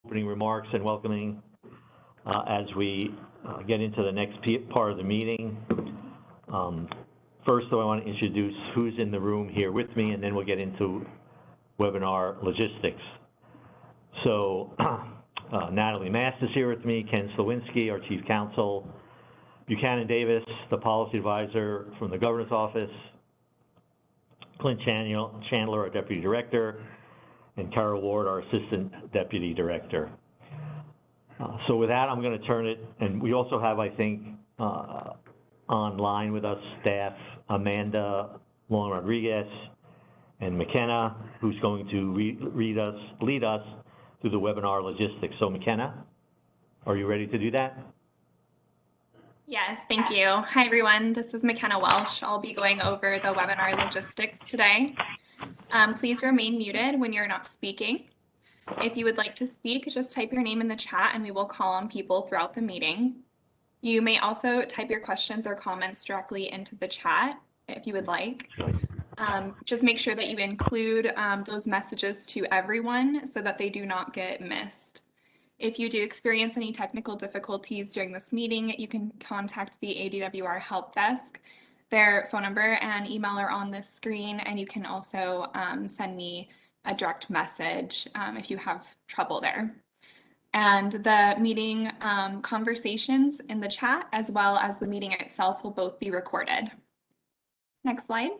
opening remarks and welcoming as we get into the next part of the meeting. First, though, I want to introduce who's in the room here with me, and then we'll get into webinar logistics. So, Natalie Mast is here with me, Ken Slowinski, our Chief Counsel, Buchanan Davis, the Policy Advisor from the Governor's Office, Clint Chandler, our Deputy Director, and Carol Ward, our Assistant Deputy Director. So with that, I'm going to turn it, and we also have, I think, online with us staff, Amanda Long Rodriguez and McKenna, who's going to lead us through the webinar logistics. So McKenna, are you ready to do that? Yes, thank you. Hi, everyone. This is McKenna Welsh. I'll be going over the webinar logistics today. Please remain muted when you're not speaking. If you would like to speak, just type your name in the chat and we will call on people throughout the meeting. You may also type your questions or comments directly into the chat if you would like. Just make sure that you include those messages to everyone so that they do not get missed. If you do experience any technical difficulties during this meeting, you can contact the ADWR help desk. Their phone number and email are on this screen, and you can also send me a direct message if you have trouble there. And the meeting conversations in the chat, as well as the meeting itself, will both be recorded. Next slide.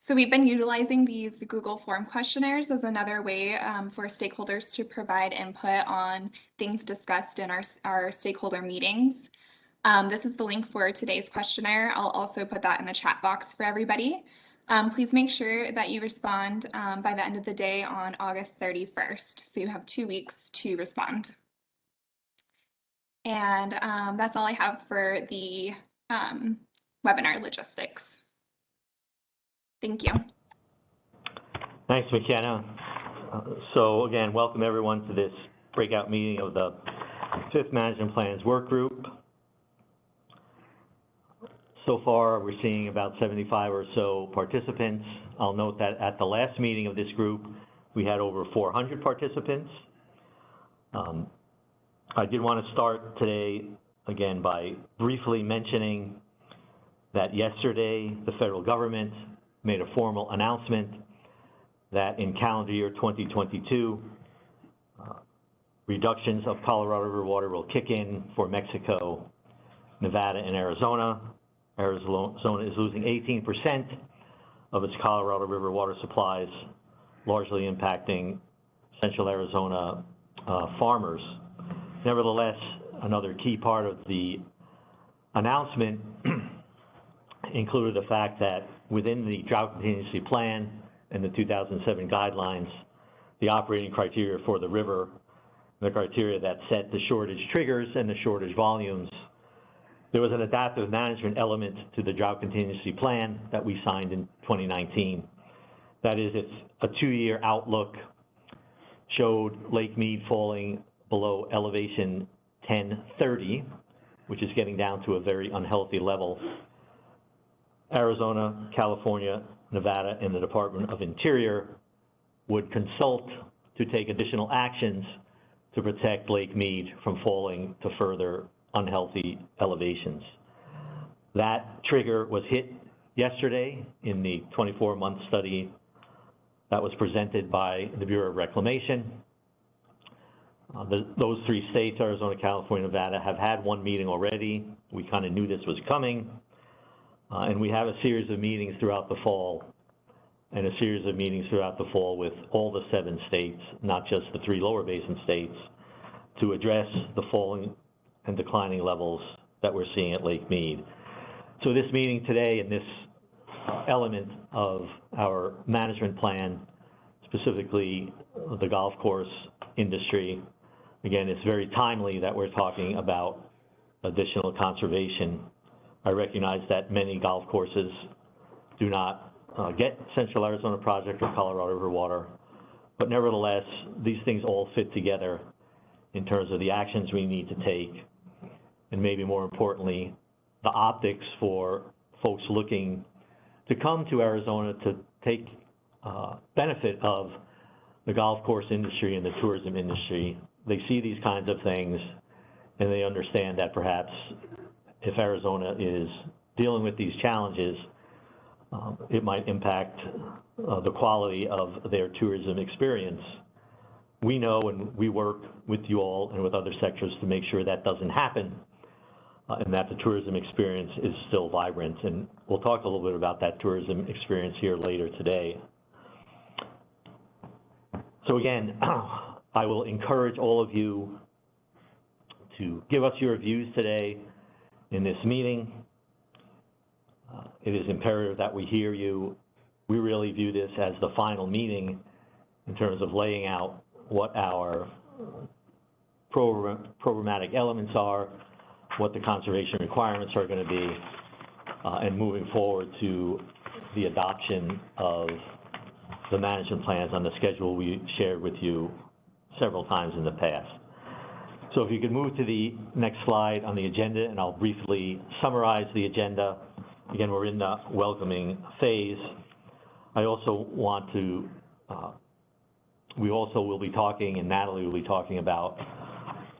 So we've been utilizing these Google form questionnaires as another way for stakeholders to provide input on things discussed in our stakeholder meetings. This is the link for today's questionnaire. I'll also put that in the chat box for everybody. Please make sure that you respond by the end of the day on August 31st. So you have 2 weeks to respond. And that's all I have for the webinar logistics. Thank you. Thanks, McKenna. So again, welcome everyone to this breakout meeting of the 5th Management Plans Work Group. So far, we're seeing about 75 or so participants. I'll note that at the last meeting of this group, we had over 400 participants. I did want to start today, again, by briefly mentioning that yesterday, the federal government made a formal announcement that in calendar year 2022, reductions of Colorado River water will kick in for Mexico, Nevada, and Arizona. Arizona is losing 18% of its Colorado River water supplies, largely impacting central Arizona farmers. Nevertheless, another key part of the announcement included the fact that within the drought contingency plan and the 2007 guidelines, the operating criteria for the river, the criteria that set the shortage triggers and the shortage volumes, there was an adaptive management element to the drought contingency plan that we signed in 2019. That is, it's a 2-year outlook, showed Lake Mead falling below elevation 1030, which is getting down to a very unhealthy level. Arizona, California, Nevada, and the Department of Interior would consult to take additional actions to protect Lake Mead from falling to further unhealthy elevations. That trigger was hit yesterday in the 24-month study that was presented by the Bureau of Reclamation. Those 3 states, Arizona, California, Nevada, have had 1 meeting already. We kind of knew this was coming. And we have a series of meetings throughout the fall and a series of meetings throughout the fall with all the 7 states, not just the 3 lower basin states, to address the falling and declining levels that we're seeing at Lake Mead. So this meeting today and this element of our management plan, specifically the golf course industry, again, it's very timely that we're talking about additional conservation. I recognize that many golf courses do not get Central Arizona Project or Colorado River water, but nevertheless, these things all fit together in terms of the actions we need to take, and maybe more importantly, the optics for folks looking to come to Arizona to take benefit of the golf course industry and the tourism industry. They see these kinds of things, and they understand that perhaps if Arizona is dealing with these challenges, it might impact the quality of their tourism experience. We know, and we work with you all and with other sectors to make sure that doesn't happen, and that the tourism experience is still vibrant. And we'll talk a little bit about that tourism experience here later today. So again, I will encourage all of you to give us your views today in this meeting. It is imperative that we hear you. We really view this as the final meeting in terms of laying out what our programmatic elements are, what the conservation requirements are going to be, and moving forward to the adoption of the management plans on the schedule we shared with you several times in the past. So if you could move to the next slide on the agenda, and I'll briefly summarize the agenda. Again, we're in the welcoming phase. I also want to, we also will be talking, and Natalie will be talking about,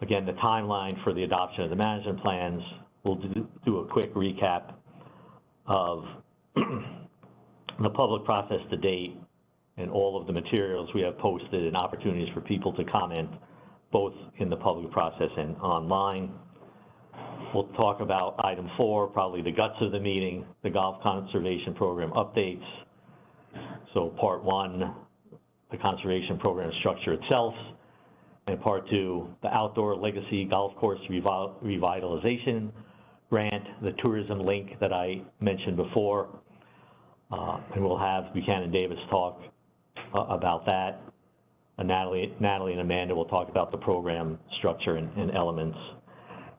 again, the timeline for the adoption of the management plans. We'll do a quick recap of the public process to date and all of the materials we have posted and opportunities for people to comment, both in the public process and online. We'll talk about item 4, probably the guts of the meeting, the Golf Conservation Program updates. So part 1, the conservation program structure itself, and part 2, the outdoor legacy golf course revitalization grant, the tourism link that I mentioned before, and we'll have Buchanan Davis talk about that. Natalie and Amanda will talk about the program structure and elements.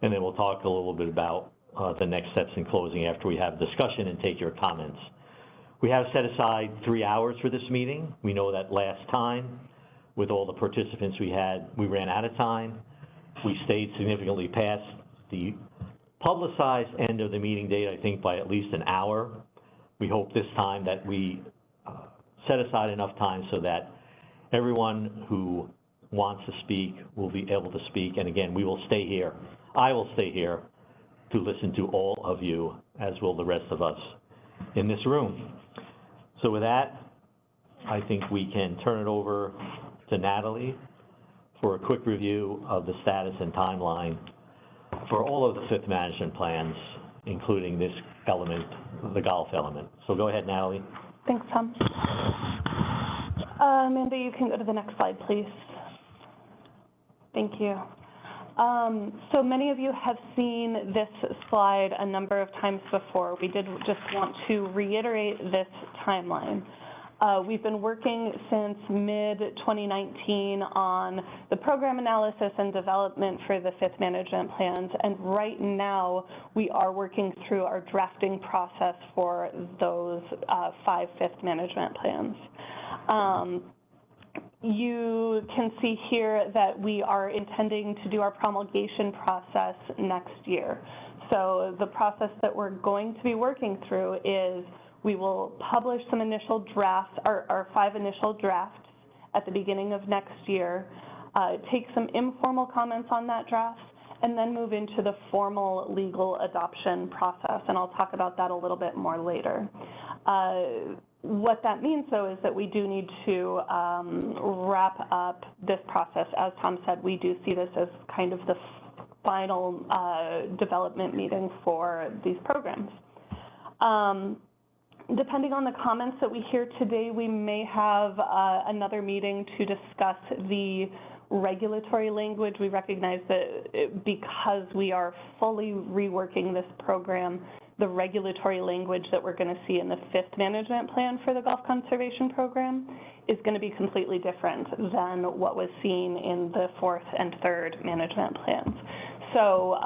And then we'll talk a little bit about the next steps in closing after we have discussion and take your comments. We have set aside 3 hours for this meeting. We know that last time, with all the participants we had, we ran out of time. We stayed significantly past the publicized end of the meeting date, I think, by at least an hour. We hope this time that we set aside enough time so that everyone who wants to speak will be able to speak. And again, we will stay here. I will stay here to listen to all of you, as will the rest of us in this room. So with that, I think we can turn it over to Natalie for a quick review of the status and timeline for all of the 5th management plans, including this element, the golf element. So go ahead, Natalie. Thanks, Tom. Amanda, you can go to the next slide, please. Thank you. So many of you have seen this slide a number of times before. We did just want to reiterate this timeline. We've been working since mid-2019 on the program analysis and development for the 5th management plans, and right now we are working through our drafting process for those 5 5th management plans. You can see here that we are intending to do our promulgation process next year. So the process that we're going to be working through is we will publish some initial drafts, our 5 initial drafts at the beginning of next year, take some informal comments on that draft, and then move into the formal legal adoption process. And I'll talk about that a little bit more later. What that means, though, is that we do need to wrap up this process. As Tom said, we do see this as kind of the final development meeting for these programs. Depending on the comments that we hear today, we may have another meeting to discuss the regulatory language. We recognize that because we are fully reworking this program, the regulatory language that we're going to see in the 5th management plan for the Golf Conservation Program is going to be completely different than what was seen in the 4th and 3rd management plans. So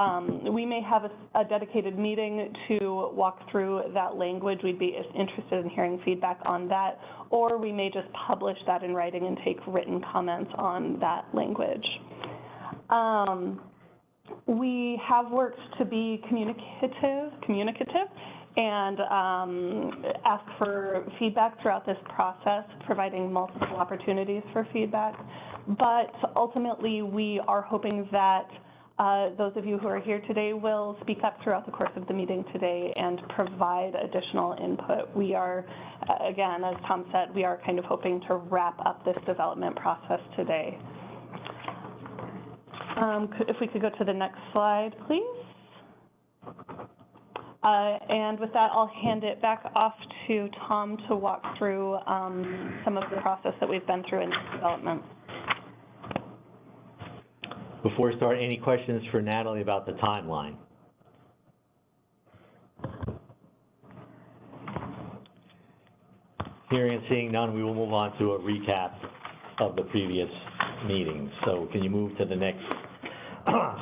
we may have a dedicated meeting to walk through that language. We'd be interested in hearing feedback on that, or we may just publish that in writing and take written comments on that language. We have worked to be communicative and ask for feedback throughout this process, providing multiple opportunities for feedback. But ultimately, we are hoping that those of you who are here today will speak up throughout the course of the meeting today and provide additional input. We are, again, as Tom said, we are kind of hoping to wrap up this development process today. If we could go to the next slide, please. And with that, I'll hand it back off to Tom to walk through some of the process that we've been through in this development. Before we start, any questions for Natalie about the timeline? Hearing and seeing none, we will move on to a recap of the previous meetings. So can you move to the next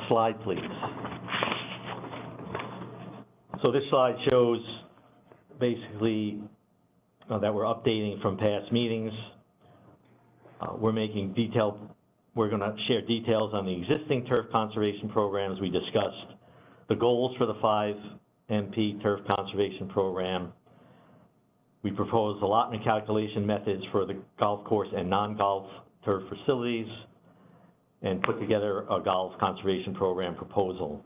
slide, please? So this slide shows basically that we're updating from past meetings. We're going to share details on the existing turf conservation programs. We discussed the goals for the 5 MP turf conservation program. We proposed allotment calculation methods for the golf course and non-golf turf facilities, and put together a golf conservation program proposal.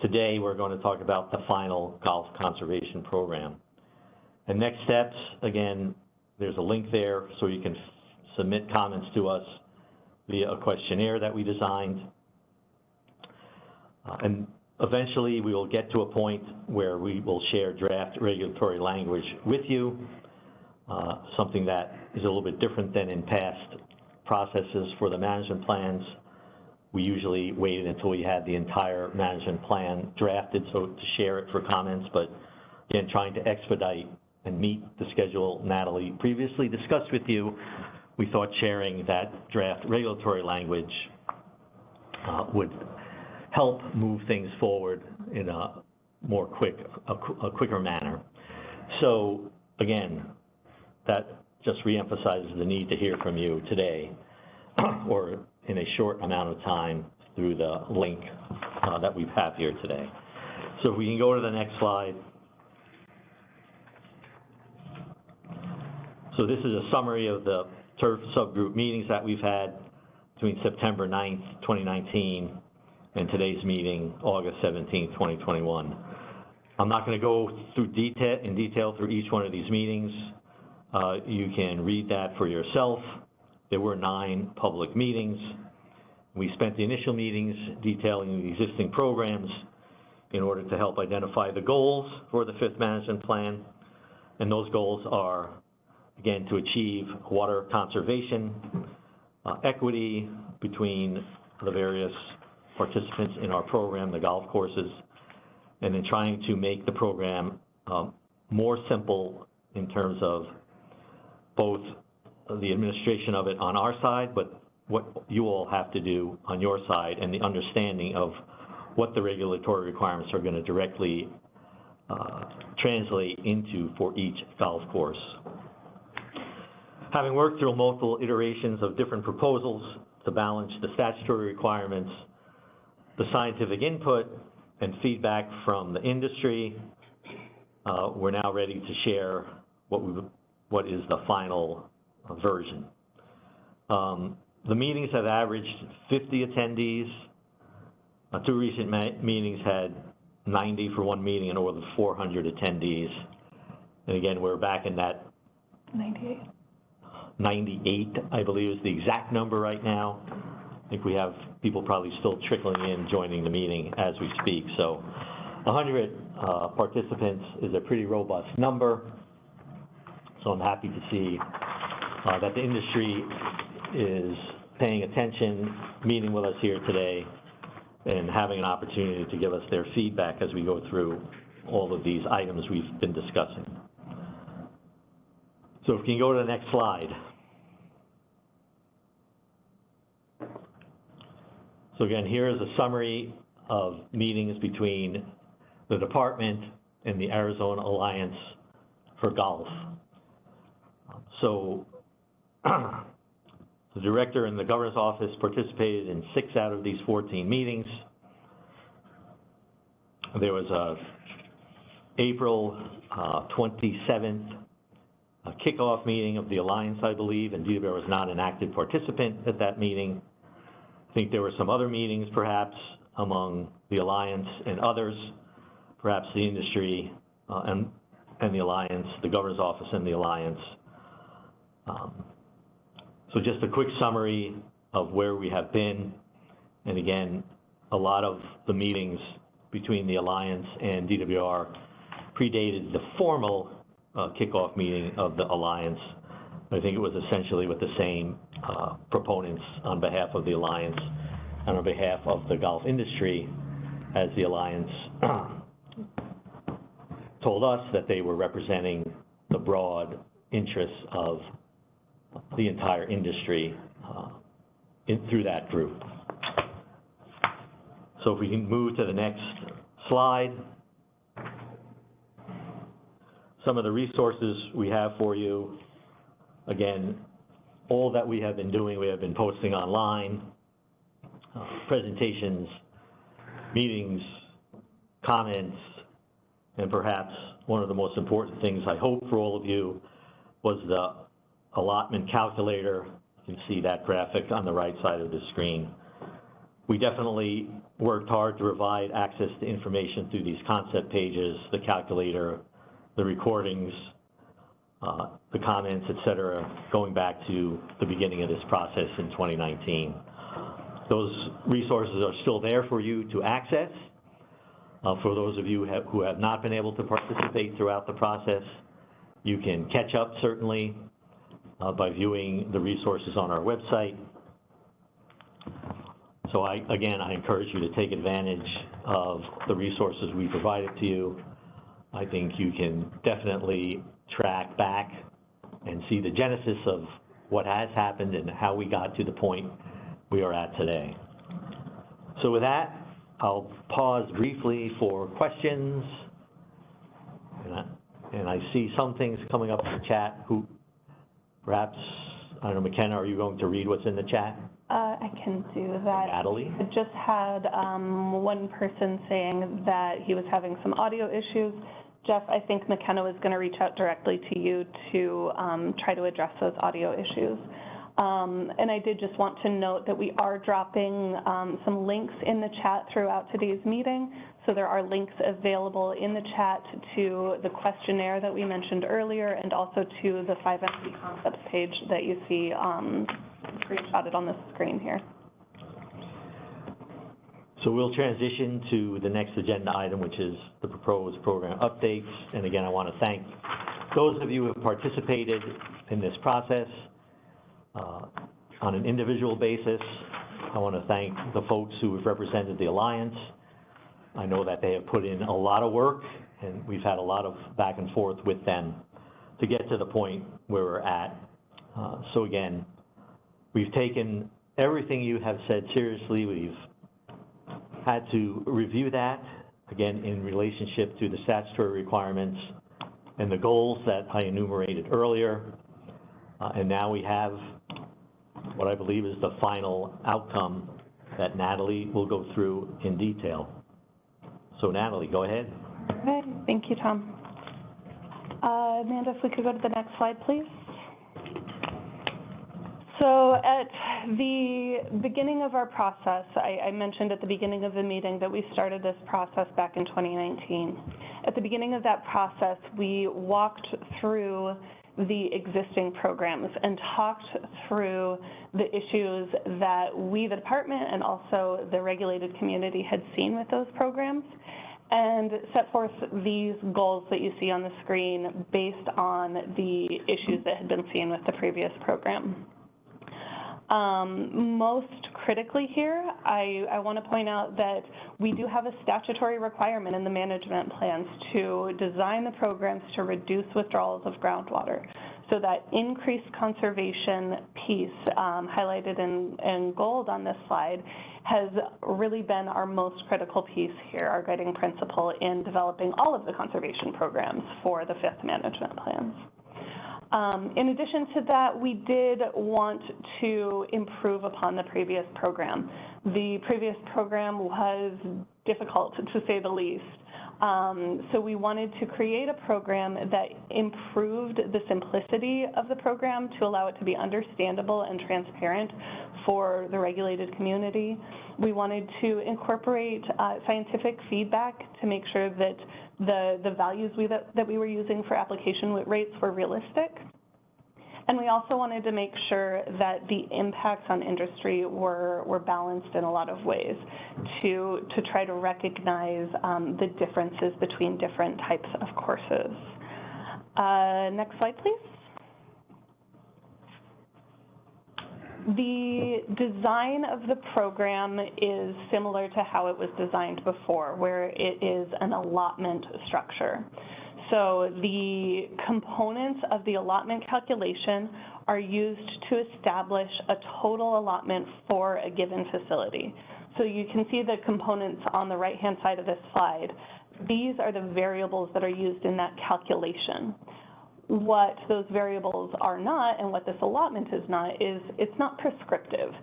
Today, we're going to talk about the final golf conservation program. And next steps, again, there's a link there so you can submit comments to us via a questionnaire that we designed. And eventually, we will get to a point where we will share draft regulatory language with you, something that is a little bit different than in past processes for the management plans. We usually waited until we had the entire management plan drafted so to share it for comments, but again, trying to expedite and meet the schedule Natalie previously discussed with you, we thought sharing that draft regulatory language would help move things forward in a more quicker manner. So again, that just reemphasizes the need to hear from you today, or in a short amount of time through the link that we have here today. So if we can go to the next slide. So this is a summary of the turf subgroup meetings that we've had between September 9th, 2019, and today's meeting, August 17th, 2021. I'm not going to go through in detail through each one of these meetings. You can read that for yourself. There were 9 public meetings. We spent the initial meetings detailing the existing programs in order to help identify the goals for the 5th management plan. And those goals are, again, to achieve water conservation, equity between the various participants in our program, the golf courses, and then trying to make the program more simple in terms of both the administration of it on our side, but what you all have to do on your side, and the understanding of what the regulatory requirements are going to directly translate into for each golf course. Having worked through multiple iterations of different proposals to balance the statutory requirements, the scientific input, and feedback from the industry, we're now ready to share what is the final version. The meetings have averaged 50 attendees. 2 recent meetings had 90 for one meeting and over 400 attendees. And again, we're back in that 98, I believe is the exact number right now. I think we have people probably still trickling in, joining the meeting as we speak. So 100 participants is a pretty robust number. So I'm happy to see that the industry is paying attention, meeting with us here today, and having an opportunity to give us their feedback as we go through all of these items we've been discussing. So if we can go to the next slide. So again, here is a summary of meetings between the department and the Arizona Alliance for Golf. So the director and the governor's office participated in 6 out of these 14 meetings. There was April 27th kickoff meeting of the Alliance, I believe, and DWR was not an active participant at that meeting. I think there were some other meetings, perhaps, among the Alliance and others, perhaps the industry and the Alliance, the Governor's Office and the Alliance. So just a quick summary of where we have been. And again, a lot of the meetings between the Alliance and DWR predated the formal kickoff meeting of the Alliance. I think it was essentially with the same proponents on behalf of the Alliance and on behalf of the golf industry, as the Alliance told us that they were representing the broad interests of the entire industry through that group. So if we can move to the next slide. Some of the resources we have for you. Again, all that we have been doing, we have been posting online, presentations, meetings, comments, and perhaps one of the most important things I hope for all of you was the allotment calculator. You can see that graphic on the right side of the screen. We definitely worked hard to provide access to information through these concept pages, the calculator, the recordings, the comments, et cetera, going back to the beginning of this process in 2019. Those resources are still there for you to access. For those of you who have not been able to participate throughout the process, you can catch up, certainly, by viewing the resources on our website. So again, I encourage you to take advantage of the resources we provided to you. I think you can definitely track back and see the genesis of what has happened and how we got to the point we are at today. So with that, I'll pause briefly for questions. And I see some things coming up in the chat. Who, perhaps, I don't know, McKenna, are you going to read what's in the chat? I can do that. Natalie? I just had one person saying that he was having some audio issues. Jeff, I think McKenna was going to reach out directly to you to try to address those audio issues. And I did just want to note that we are dropping some links in the chat throughout today's meeting. So there are links available in the chat to the questionnaire that we mentioned earlier and also to the 5MC concepts page that you see screenshotted on the screen here. So we'll transition to the next agenda item, which is the proposed program updates. And again, I want to thank those of you who have participated in this process on an individual basis. I want to thank the folks who have represented the Alliance. I know that they have put in a lot of work, and we've had a lot of back and forth with them to get to the point where we're at. So again, we've taken everything you have said seriously. We've had to review that, again, in relationship to the statutory requirements and the goals that I enumerated earlier. And now we have what I believe is the final outcome that Natalie will go through in detail. So Natalie, go ahead. Okay, thank you, Tom. Amanda, if we could go to the next slide, please. So at the beginning of our process, I mentioned at the beginning of the meeting that we started this process back in 2019. At the beginning of that process, we walked through the existing programs and talked through the issues that we, the department, and also the regulated community had seen with those programs, and set forth these goals that you see on the screen based on the issues that had been seen with the previous program. Most critically here, I want to point out that we do have a statutory requirement in the management plans to design the programs to reduce withdrawals of groundwater. So that increased conservation piece highlighted in gold on this slide has really been our most critical piece here, our guiding principle in developing all of the conservation programs for the 5th management plans. In addition to that, we did want to improve upon the previous program. The previous program was difficult, to say the least. So we wanted to create a program that improved the simplicity of the program to allow it to be understandable and transparent for the regulated community. We wanted to incorporate scientific feedback to make sure that the values that we were using for application rates were realistic. And we also wanted to make sure that the impacts on industry were balanced in a lot of ways to try to recognize the differences between different types of courses. Next slide, please. The design of the program is similar to how it was designed before, where it is an allotment structure. So the components of the allotment calculation are used to establish a total allotment for a given facility. So you can see the components on the right-hand side of this slide. These are the variables that are used in that calculation. What those variables are not, and what this allotment is not, is it's not prescriptive.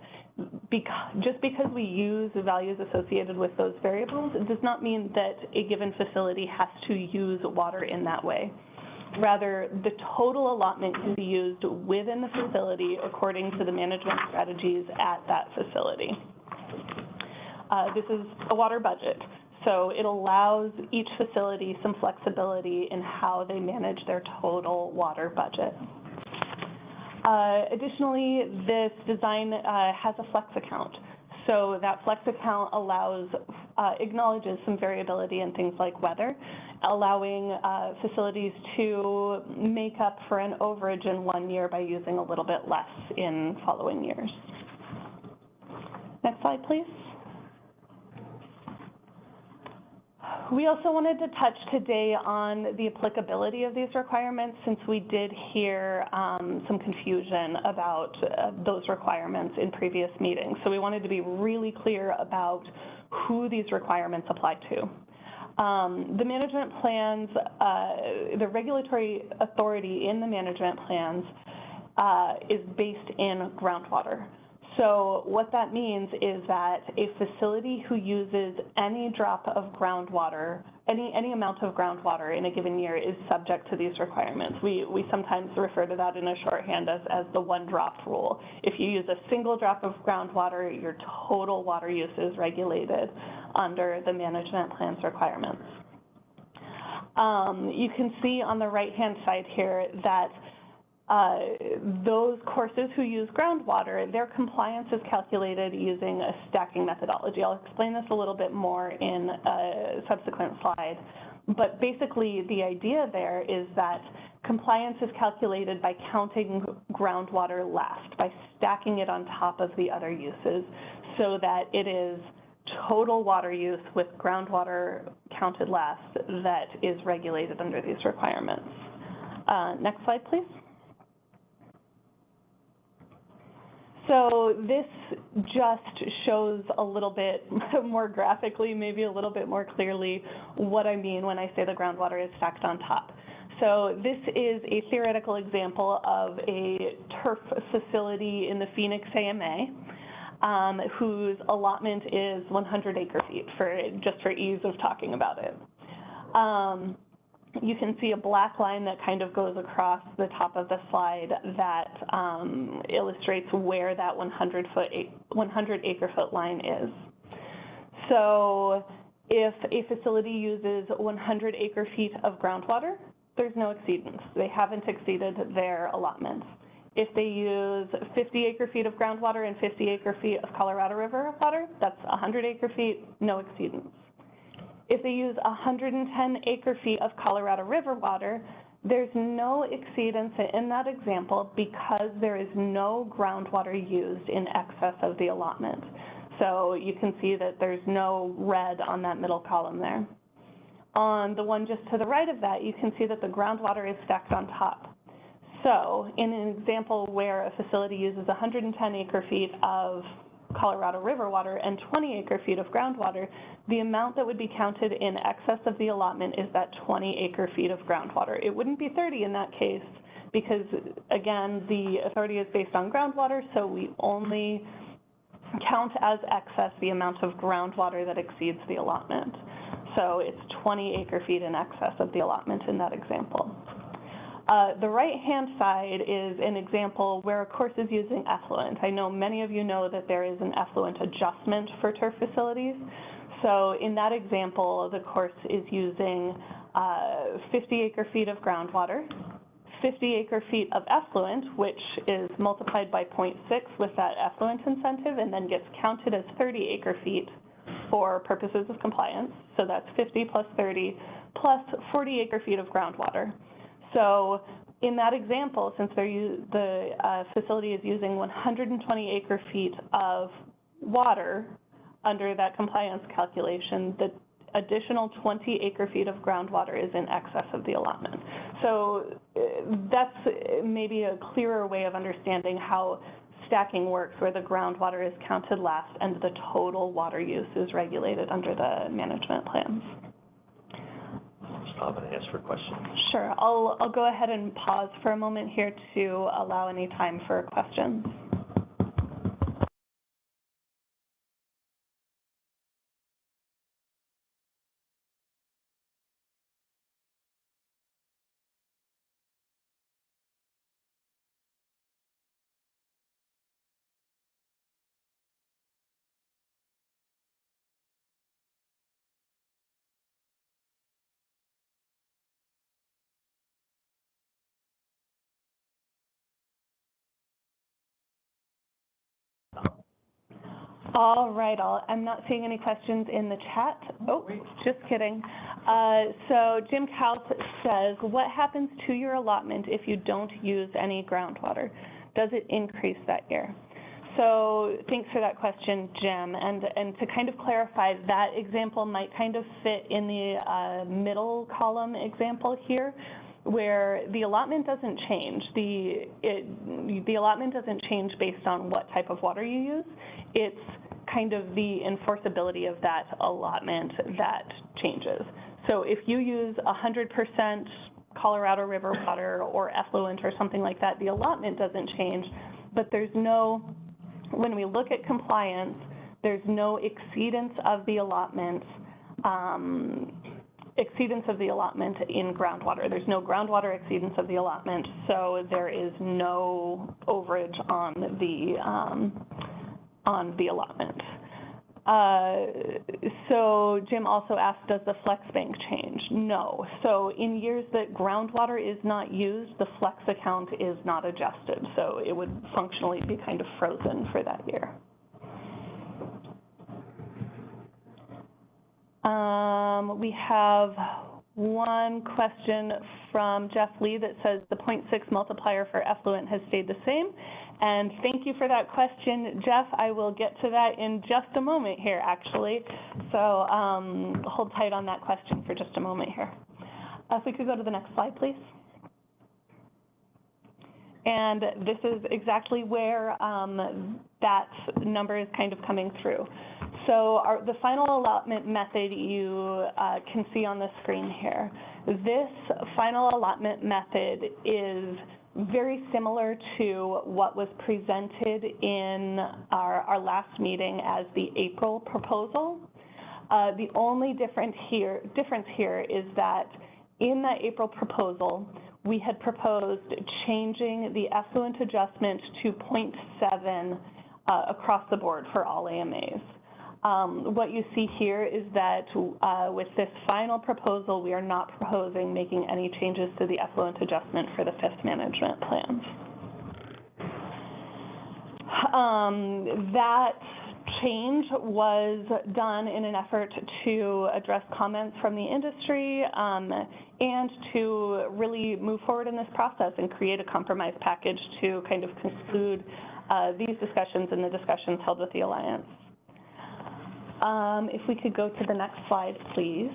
Just because we use the values associated with those variables, it does not mean that a given facility has to use water in that way. Rather, the total allotment can be used within the facility according to the management strategies at that facility. This is a water budget, so it allows each facility some flexibility in how they manage their total water budget. Additionally, this design has a flex account. So that flex account acknowledges some variability in things like weather, allowing facilities to make up for an overage in one year by using a little bit less in following years. Next slide, please. We also wanted to touch today on the applicability of these requirements, since we did hear some confusion about those requirements in previous meetings. So we wanted to be really clear about who these requirements apply to. The management plans, the regulatory authority in the management plans is based in groundwater. So what that means is that a facility who uses any drop of groundwater, any amount of groundwater in a given year is subject to these requirements. We sometimes refer to that in a shorthand as the one drop rule. If you use a single drop of groundwater, your total water use is regulated under the management plan's requirements. You can see on the right-hand side here that those courses who use groundwater, their compliance is calculated using a stacking methodology. I'll explain this a little bit more in a subsequent slide. But basically, the idea there is that compliance is calculated by counting groundwater last, by stacking it on top of the other uses, so that it is total water use with groundwater counted last that is regulated under these requirements. Next slide, please. So this just shows a little bit more graphically, maybe a little bit more clearly, what I mean when I say the groundwater is stacked on top. So this is a theoretical example of a turf facility in the Phoenix AMA, whose allotment is 100 acre-feet, just for ease of talking about it. You can see a black line that kind of goes across the top of the slide that illustrates where that 100 acre-foot line is. So if a facility uses 100 acre-feet of groundwater, there's no exceedance. They haven't exceeded their allotments. If they use 50 acre-feet of groundwater and 50 acre-feet of Colorado River water, that's 100 acre-feet, no exceedance. If they use 110 acre-feet of Colorado River water, there's no exceedance in that example because there is no groundwater used in excess of the allotment. So you can see that there's no red on that middle column there. On the one just to the right of that, you can see that the groundwater is stacked on top. So in an example where a facility uses 110 acre-feet of Colorado River water and 20 acre-feet of groundwater, the amount that would be counted in excess of the allotment is that 20 acre-feet of groundwater. It wouldn't be 30 in that case because, again, the authority is based on groundwater, so we only count as excess the amount of groundwater that exceeds the allotment. So it's 20 acre-feet in excess of the allotment in that example. The right-hand side is an example where a course is using effluent. I know many of you know that there is an effluent adjustment for turf facilities. So in that example, the course is using 50 acre-feet of groundwater, 50 acre-feet of effluent, which is multiplied by 0.6 with that effluent incentive, and then gets counted as 30 acre-feet for purposes of compliance. So that's 50 plus 30 plus 40 acre-feet of groundwater. So in that example, since the facility is using 120 acre-feet of water under that compliance calculation, the additional 20 acre-feet of groundwater is in excess of the allotment. So that's maybe a clearer way of understanding how stacking works, where the groundwater is counted last and the total water use is regulated under the management plans. Stop and ask for questions. Sure, I'll go ahead and pause for a moment here to allow any time for questions. All right, I'm not seeing any questions in the chat. Oh, just kidding. So Jim Kaus says, what happens to your allotment if you don't use any groundwater? Does it increase that year? So thanks for that question, Jim. And to kind of clarify, that example might kind of fit in the middle column example here, where the allotment doesn't change. The allotment doesn't change based on what type of water you use. It's kind of the enforceability of that allotment that changes. So if you use 100% Colorado River water or effluent or something like that, the allotment doesn't change, but there's no, when we look at compliance, there's no exceedance of the allotment in groundwater. There's no groundwater exceedance of the allotment, so there is no overage on the allotment. So Jim also asked, does the flex bank change? No. So in years that groundwater is not used, the flex account is not adjusted. So it would functionally be kind of frozen for that year. We have one question from Jeff Lee that says the 0.6 multiplier for effluent has stayed the same. And thank you for that question, Jeff. I will get to that in just a moment here, actually. So hold tight on that question for just a moment here. If we could go to the next slide, please. And this is exactly where that number is kind of coming through. So the final allotment method you can see on the screen here. This final allotment method is very similar to what was presented in our last meeting as the April proposal. The only difference here is that in that April proposal, we had proposed changing the effluent adjustment to 0.7 across the board for all AMAs. What you see here is that with this final proposal, we are not proposing making any changes to the effluent adjustment for the 5th management plans. That change was done in an effort to address comments from the industry and to really move forward in this process and create a compromise package to kind of conclude these discussions and the discussions held with the Alliance. If we could go to the next slide, please.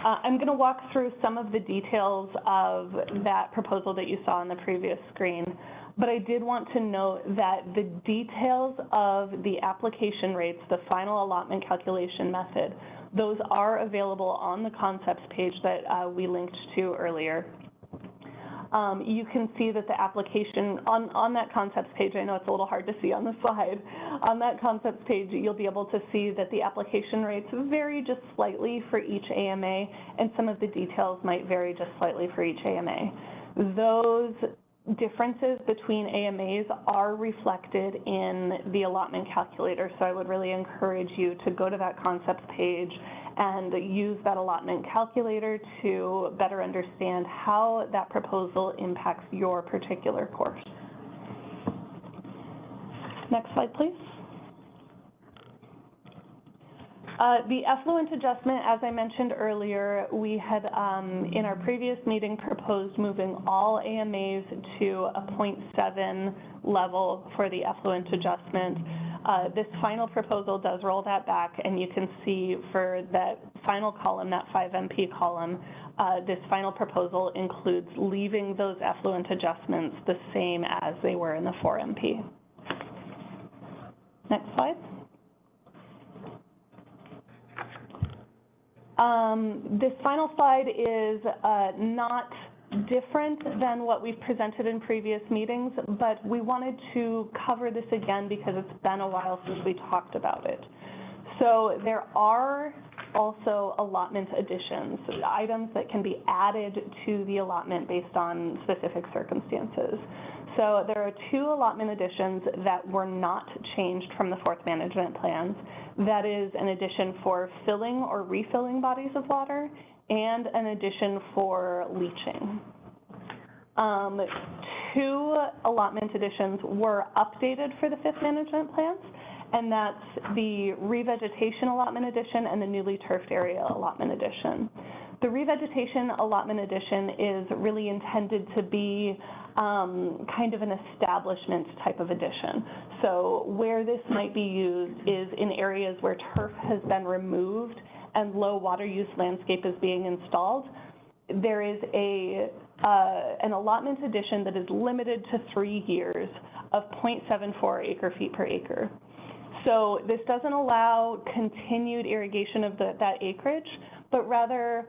I'm going to walk through some of the details of that proposal that you saw on the previous screen, but I did want to note that the details of the application rates, the final allotment calculation method, those are available on the concepts page that we linked to earlier. you can see that the application, on that concepts page, I know it's a little hard to see on the slide, on that concepts page, you'll be able to see that the application rates vary just slightly for each AMA, and some of the details might vary just slightly for each AMA. Those differences between AMAs are reflected in the allotment calculator, so I would really encourage you to go to that concepts page and use that allotment calculator to better understand how that proposal impacts your particular course. Next slide, please. The effluent adjustment, as I mentioned earlier, we had in our previous meeting proposed moving all AMAs to a 0.7 level for the effluent adjustment. This final proposal does roll that back, and you can see for that final column, that 5 MP column, this final proposal includes leaving those effluent adjustments the same as they were in the 4 MP. Next slide. This final slide is not different than what we've presented in previous meetings, but we wanted to cover this again because it's been a while since we talked about it. So there are also allotment additions, items that can be added to the allotment based on specific circumstances. So there are 2 allotment additions that were not changed from the 4th management plans. That is an addition for filling or refilling bodies of water and an addition for leaching. 2 allotment additions were updated for the 5th management plans, and that's the revegetation allotment addition and the newly turfed area allotment addition. The revegetation allotment addition is really intended to be kind of an establishment type of addition. So where this might be used is in areas where turf has been removed and low water use landscape is being installed. There is an allotment addition that is limited to 3 years of 0.74 acre-feet per acre. So this doesn't allow continued irrigation of that acreage, but rather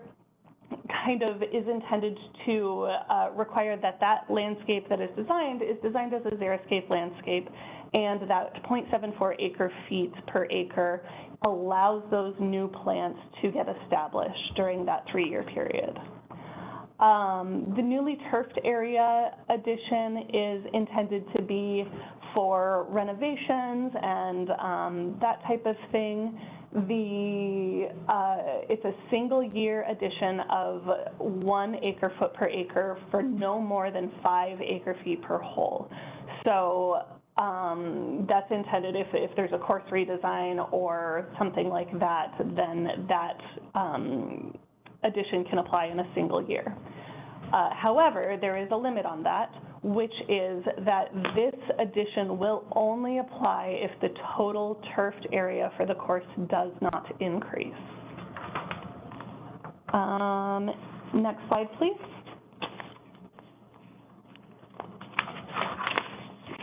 kind of is intended to require that that landscape that is designed as a xeriscape landscape, and that 0.74 acre-feet per acre allows those new plants to get established during that 3-year period. The newly turfed area addition is intended to be for renovations and that type of thing. It's a single-year addition of 1 acre-foot per acre for no more than 5 acre-feet per hole. So that's intended if there's a course redesign or something like that, then that addition can apply in a single year. However, there is a limit on that, which is that this addition will only apply if the total turfed area for the course does not increase. Next slide, please.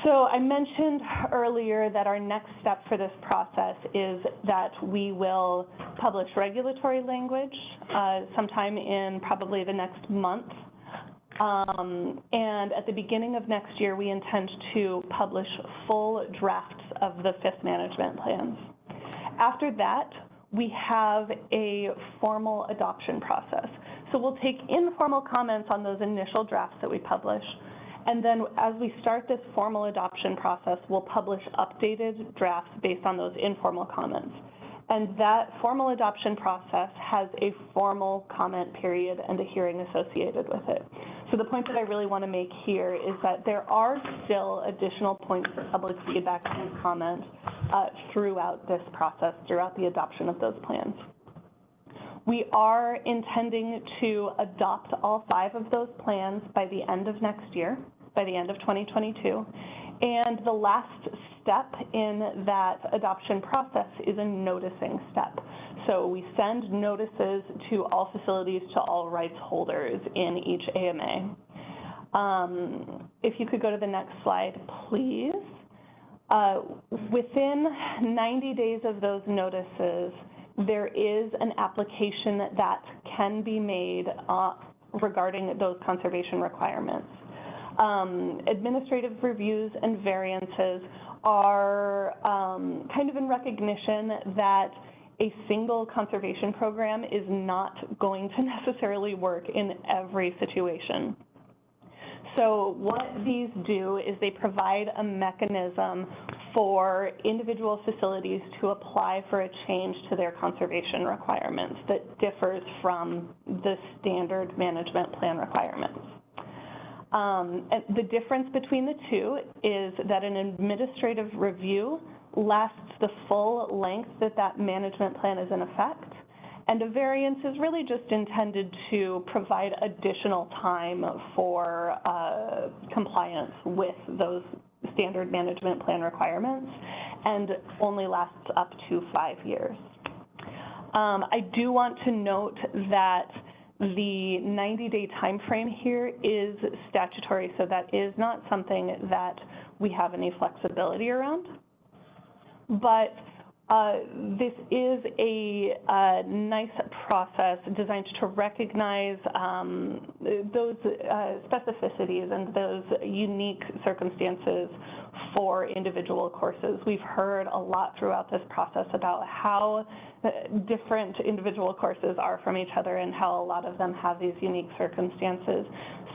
So I mentioned earlier that our next step for this process is that we will publish regulatory language sometime in probably the next month. And at the beginning of next year, we intend to publish full drafts of the 5th management plans. After that, we have a formal adoption process. So we'll take informal comments on those initial drafts that we publish, and then as we start this formal adoption process, we'll publish updated drafts based on those informal comments. And that formal adoption process has a formal comment period and a hearing associated with it. So the point that I really want to make here is that there are still additional points for public feedback and comment throughout this process, throughout the adoption of those plans. We are intending to adopt all 5 of those plans by the end of next year, by the end of 2022. And the last step in that adoption process is a noticing step. So we send notices to all facilities, to all rights holders in each AMA. If you could go to the next slide, please. Within 90 days of those notices, there is an application that can be made regarding those conservation requirements. Administrative reviews and variances are kind of in recognition that a single conservation program is not going to necessarily work in every situation. So what these do is they provide a mechanism for individual facilities to apply for a change to their conservation requirements that differs from the standard management plan requirements. And the difference between the two is that an administrative review lasts the full length that that management plan is in effect, and a variance is really just intended to provide additional time for compliance with those standard management plan requirements, and only lasts up to 5 years. I do want to note that the 90-day time frame here is statutory, so that is not something that we have any flexibility around. But this is a nice process designed to recognize those specificities and those unique circumstances for individual courses. We've heard a lot throughout this process about how different individual courses are from each other and how a lot of them have these unique circumstances.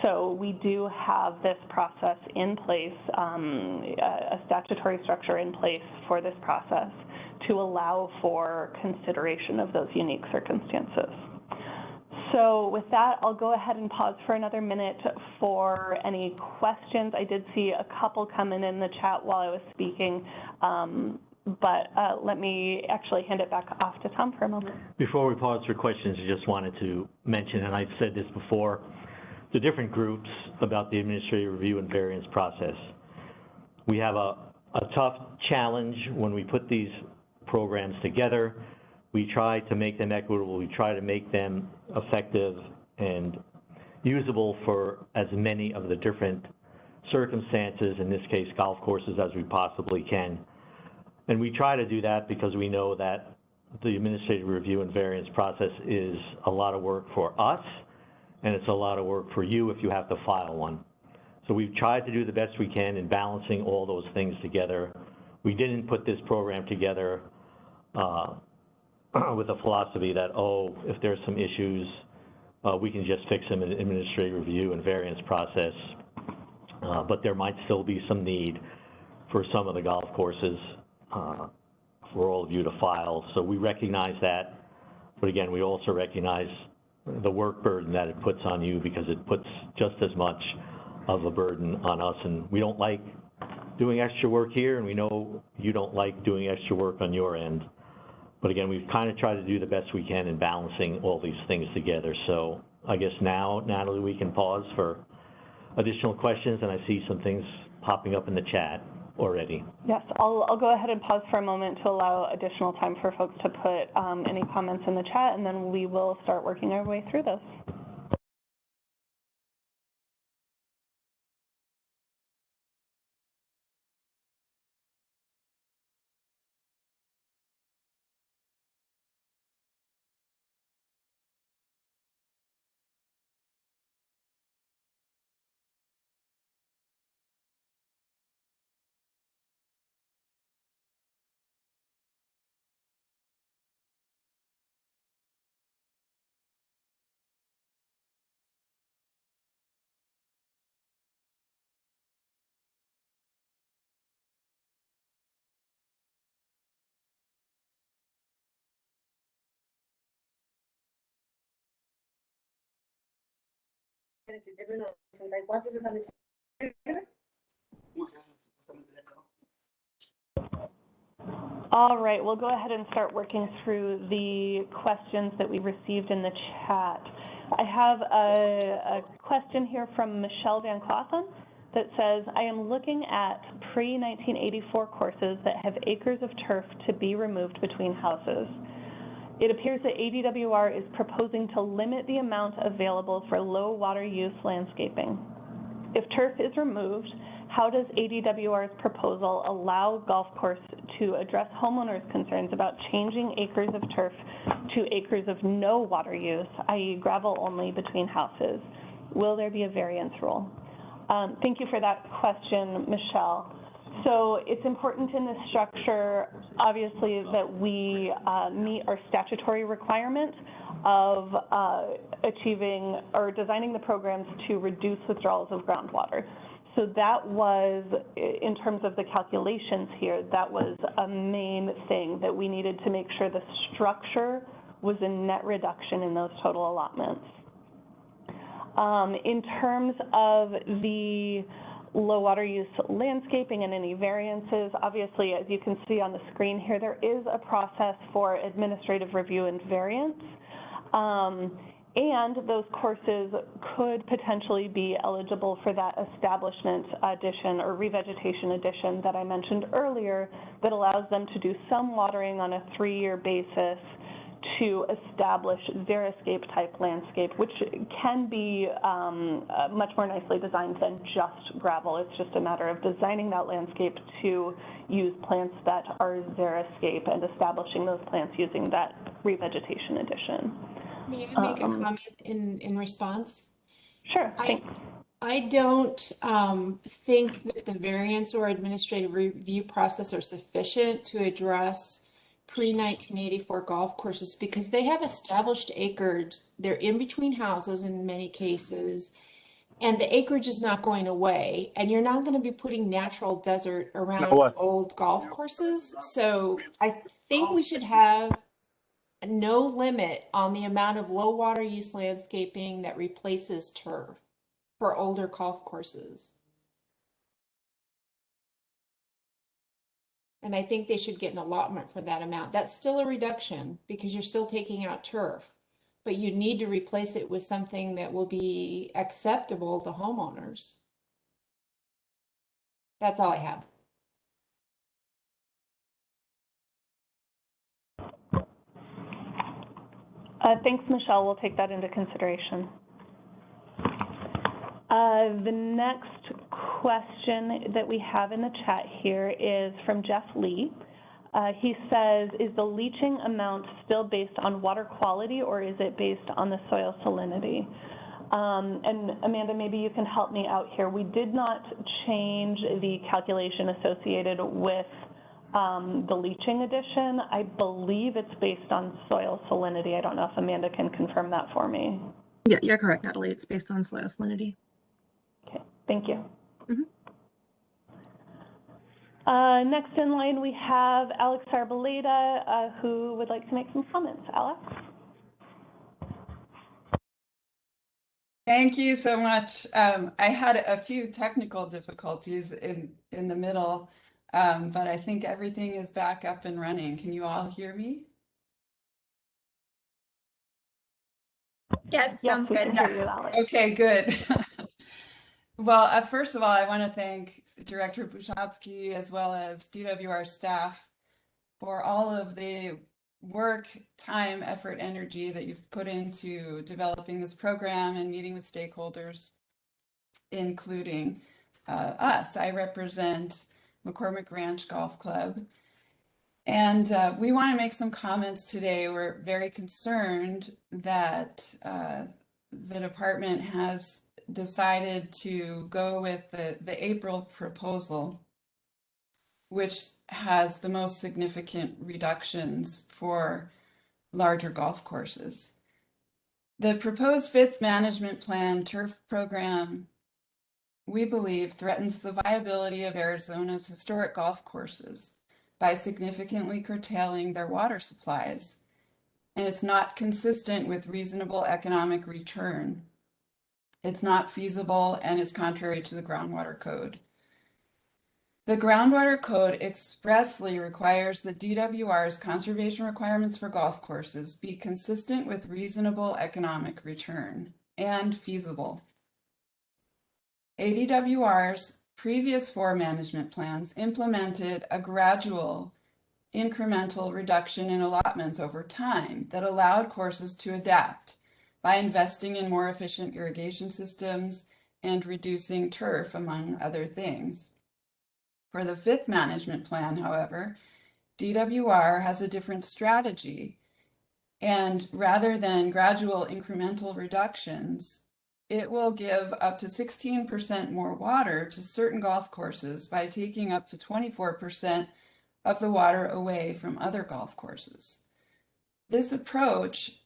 So we do have this process in place, a statutory structure in place for this process to allow for consideration of those unique circumstances. So with that, I'll go ahead and pause for another minute for any questions. I did see a couple coming in the chat while I was speaking, but let me actually hand it back off to Tom for a moment. Before we pause for questions, I just wanted to mention, and I've said this before, the different groups about the administrative review and variance process. We have a tough challenge when we put these programs together. We try to make them equitable. We try to make them effective and usable for as many of the different circumstances, in this case golf courses, as we possibly can. And we try to do that because we know that the administrative review and variance process is a lot of work for us, and it's a lot of work for you if you have to file one. So we've tried to do the best we can in balancing all those things together. We didn't put this program together with a philosophy that, oh, if there's some issues, we can just fix them in the administrative review and variance process. But there might still be some need for some of the golf courses for all of you to file. So we recognize that. But again, we also recognize the work burden that it puts on you, because it puts just as much of a burden on us. And we don't like doing extra work here, and we know you don't like doing extra work on your end. But again, we've kind of tried to do the best we can in balancing all these things together. So I guess now, Natalie, we can pause for additional questions, and I see some things popping up in the chat already. Yes, I'll go ahead and pause for a moment to allow additional time for folks to put any comments in the chat, and then we will start working our way through those. All right, we'll go ahead and start working through the questions that we received in the chat. I have a question here from Michelle Van Clausen that says, I am looking at pre-1984 courses that have acres of turf to be removed between houses. It appears that ADWR is proposing to limit the amount available for low water use landscaping. If turf is removed, how does ADWR's proposal allow golf course to address homeowners' concerns about changing acres of turf to acres of no water use, i.e. gravel only between houses? Will there be a variance rule? Thank you for that question, Michelle. So it's important in this structure, obviously, that we meet our statutory requirement of achieving or designing the programs to reduce withdrawals of groundwater. So that was, in terms of the calculations here, that was a main thing that we needed to make sure the structure was a net reduction in those total allotments. In terms of the low water use landscaping and any variances, obviously, as you can see on the screen here, there is a process for administrative review and variance. And those courses could potentially be eligible for that establishment addition or revegetation addition that I mentioned earlier that allows them to do some watering on a 3-year basis to establish xeriscape type landscape, which can be much more nicely designed than just gravel. It's just a matter of designing that landscape to use plants that are xeriscape and establishing those plants using that revegetation addition. May I make a comment in response? Sure, thanks. I don't think that the variance or administrative review process are sufficient to address pre-1984 golf courses because they have established acreage. They're in between houses in many cases, and the acreage is not going away. And you're not going to be putting natural desert around old golf courses. So I think we should have no limit on the amount of low water use landscaping that replaces turf for older golf courses. And I think they should get an allotment for that amount. That's still a reduction because you're still taking out turf, but you need to replace it with something that will be acceptable to homeowners. That's all I have. Thanks, Michelle. We'll take that into consideration. The next question that we have in the chat here is from Jeff Lee. He says, is the leaching amount still based on water quality or is it based on the soil salinity? And Amanda, maybe you can help me out here. We did not change the calculation associated with the leaching addition. I believe it's based on soil salinity. I don't know if Amanda can confirm that for me. Yeah, you're correct, Natalie. It's based on soil salinity. Okay, thank you. Mm-hmm. Next in line, we have Alex Arboleda, who would like to make some comments. Alex? Thank you so much. I had a few technical difficulties in the middle, but I think everything is back up and running. Can you all hear me? Yes, sounds good. Hear you, Alex. Okay, good. Well, first of all, I want to thank Director Bushowski as well as DWR staff for all of the work, time, effort, energy that you've put into developing this program and meeting with stakeholders, including us. I represent McCormick Ranch Golf Club, and we want to make some comments today. We're very concerned that the department has decided to go with the April proposal, which has the most significant reductions for larger golf courses. The proposed fifth management plan turf program, we believe, threatens the viability of Arizona's historic golf courses by significantly curtailing their water supplies, and it's not consistent with reasonable economic return. It's not feasible and is contrary to the groundwater code. The groundwater code expressly requires that DWR's conservation requirements for golf courses be consistent with reasonable economic return and feasible. ADWR's previous 4 management plans implemented a gradual incremental reduction in allotments over time that allowed courses to adapt by investing in more efficient irrigation systems and reducing turf, among other things. For the fifth management plan, however, DWR has a different strategy, and rather than gradual incremental reductions, it will give up to 16% more water to certain golf courses by taking up to 24% of the water away from other golf courses. This approach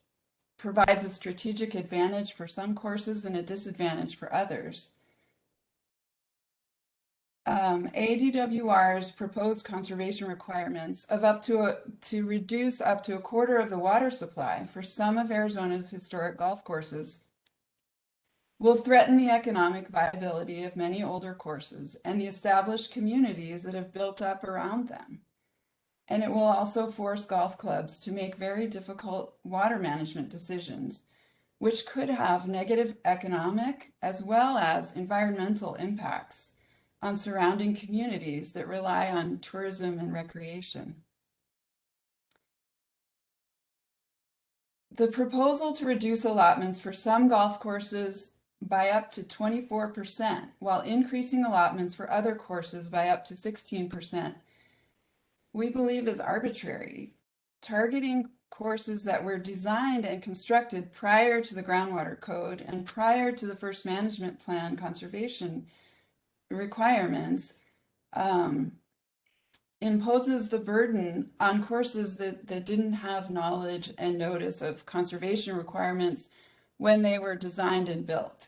provides a strategic advantage for some courses and a disadvantage for others. ADWR's proposed conservation requirements of to reduce up to a quarter of the water supply for some of Arizona's historic golf courses will threaten the economic viability of many older courses and the established communities that have built up around them. And it will also force golf clubs to make very difficult water management decisions, which could have negative economic as well as environmental impacts on surrounding communities that rely on tourism and recreation. The proposal to reduce allotments for some golf courses by up to 24%, while increasing allotments for other courses by up to 16%, we believe is arbitrary, targeting courses that were designed and constructed prior to the groundwater code and prior to the first management plan conservation requirements, imposes the burden on courses that didn't have knowledge and notice of conservation requirements when they were designed and built.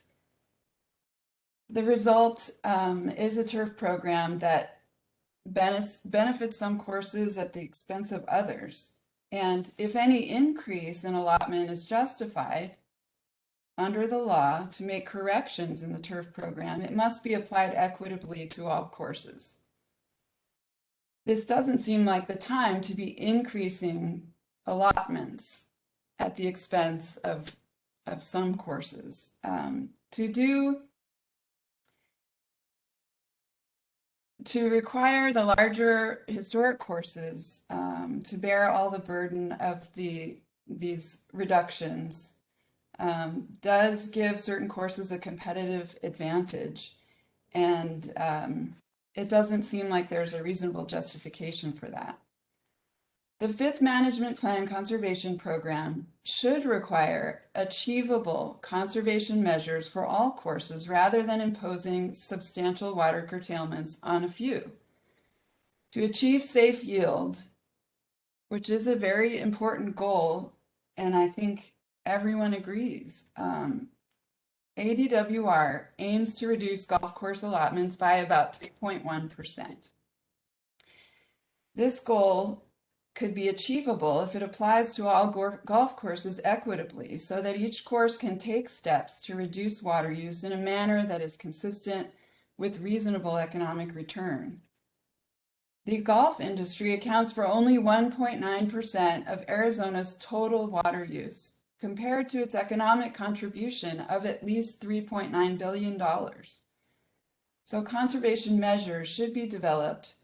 The result is a turf program that benefits some courses at the expense of others. And if any increase in allotment is justified under the law to make corrections in the turf program, it must be applied equitably to all courses. This doesn't seem like the time to be increasing allotments at the expense of some courses. To require the larger historic courses to bear all the burden of these reductions does give certain courses a competitive advantage, and it doesn't seem like there's a reasonable justification for that. The fifth management plan conservation program should require achievable conservation measures for all courses rather than imposing substantial water curtailments on a few. To achieve safe yield, which is a very important goal, and I think everyone agrees, ADWR aims to reduce golf course allotments by about 3.1%. This goal could be achievable if it applies to all golf courses equitably, so that each course can take steps to reduce water use in a manner that is consistent with reasonable economic return. The golf industry accounts for only 1.9% of Arizona's total water use, compared to its economic contribution of at least $3.9 billion. So conservation measures should be developed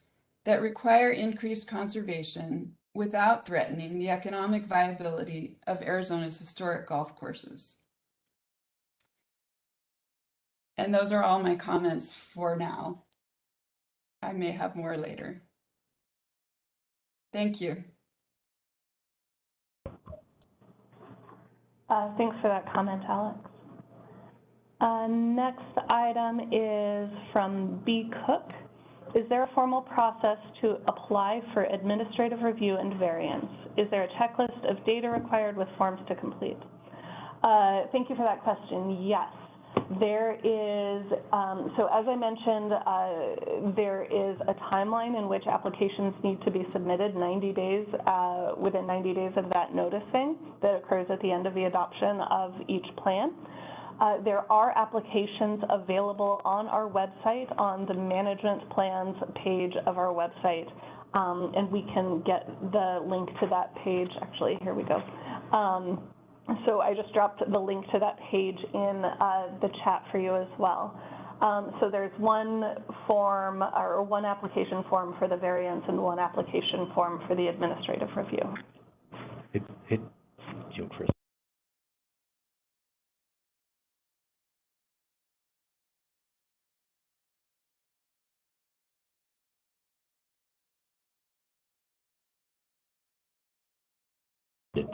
that require increased conservation without threatening the economic viability of Arizona's historic golf courses. And those are all my comments for now. I may have more later. Thank you. Thanks for that comment, Alex. Next item is from B. Cook. Is there a formal process to apply for administrative review and variance? Is there a checklist of data required with forms to complete? Thank you for that question. Yes, there is. So as I mentioned, there is a timeline in which applications need to be submitted 90 days, within 90 days of that noticing that occurs at the end of the adoption of each plan. There are applications available on our website, on the management plans page of our website, and we can get the link to that page. Actually, here we go. So I just dropped the link to that page in the chat for you as well. So there's one form, or one application form for the variance and one application form for the administrative review. Hit June 1st.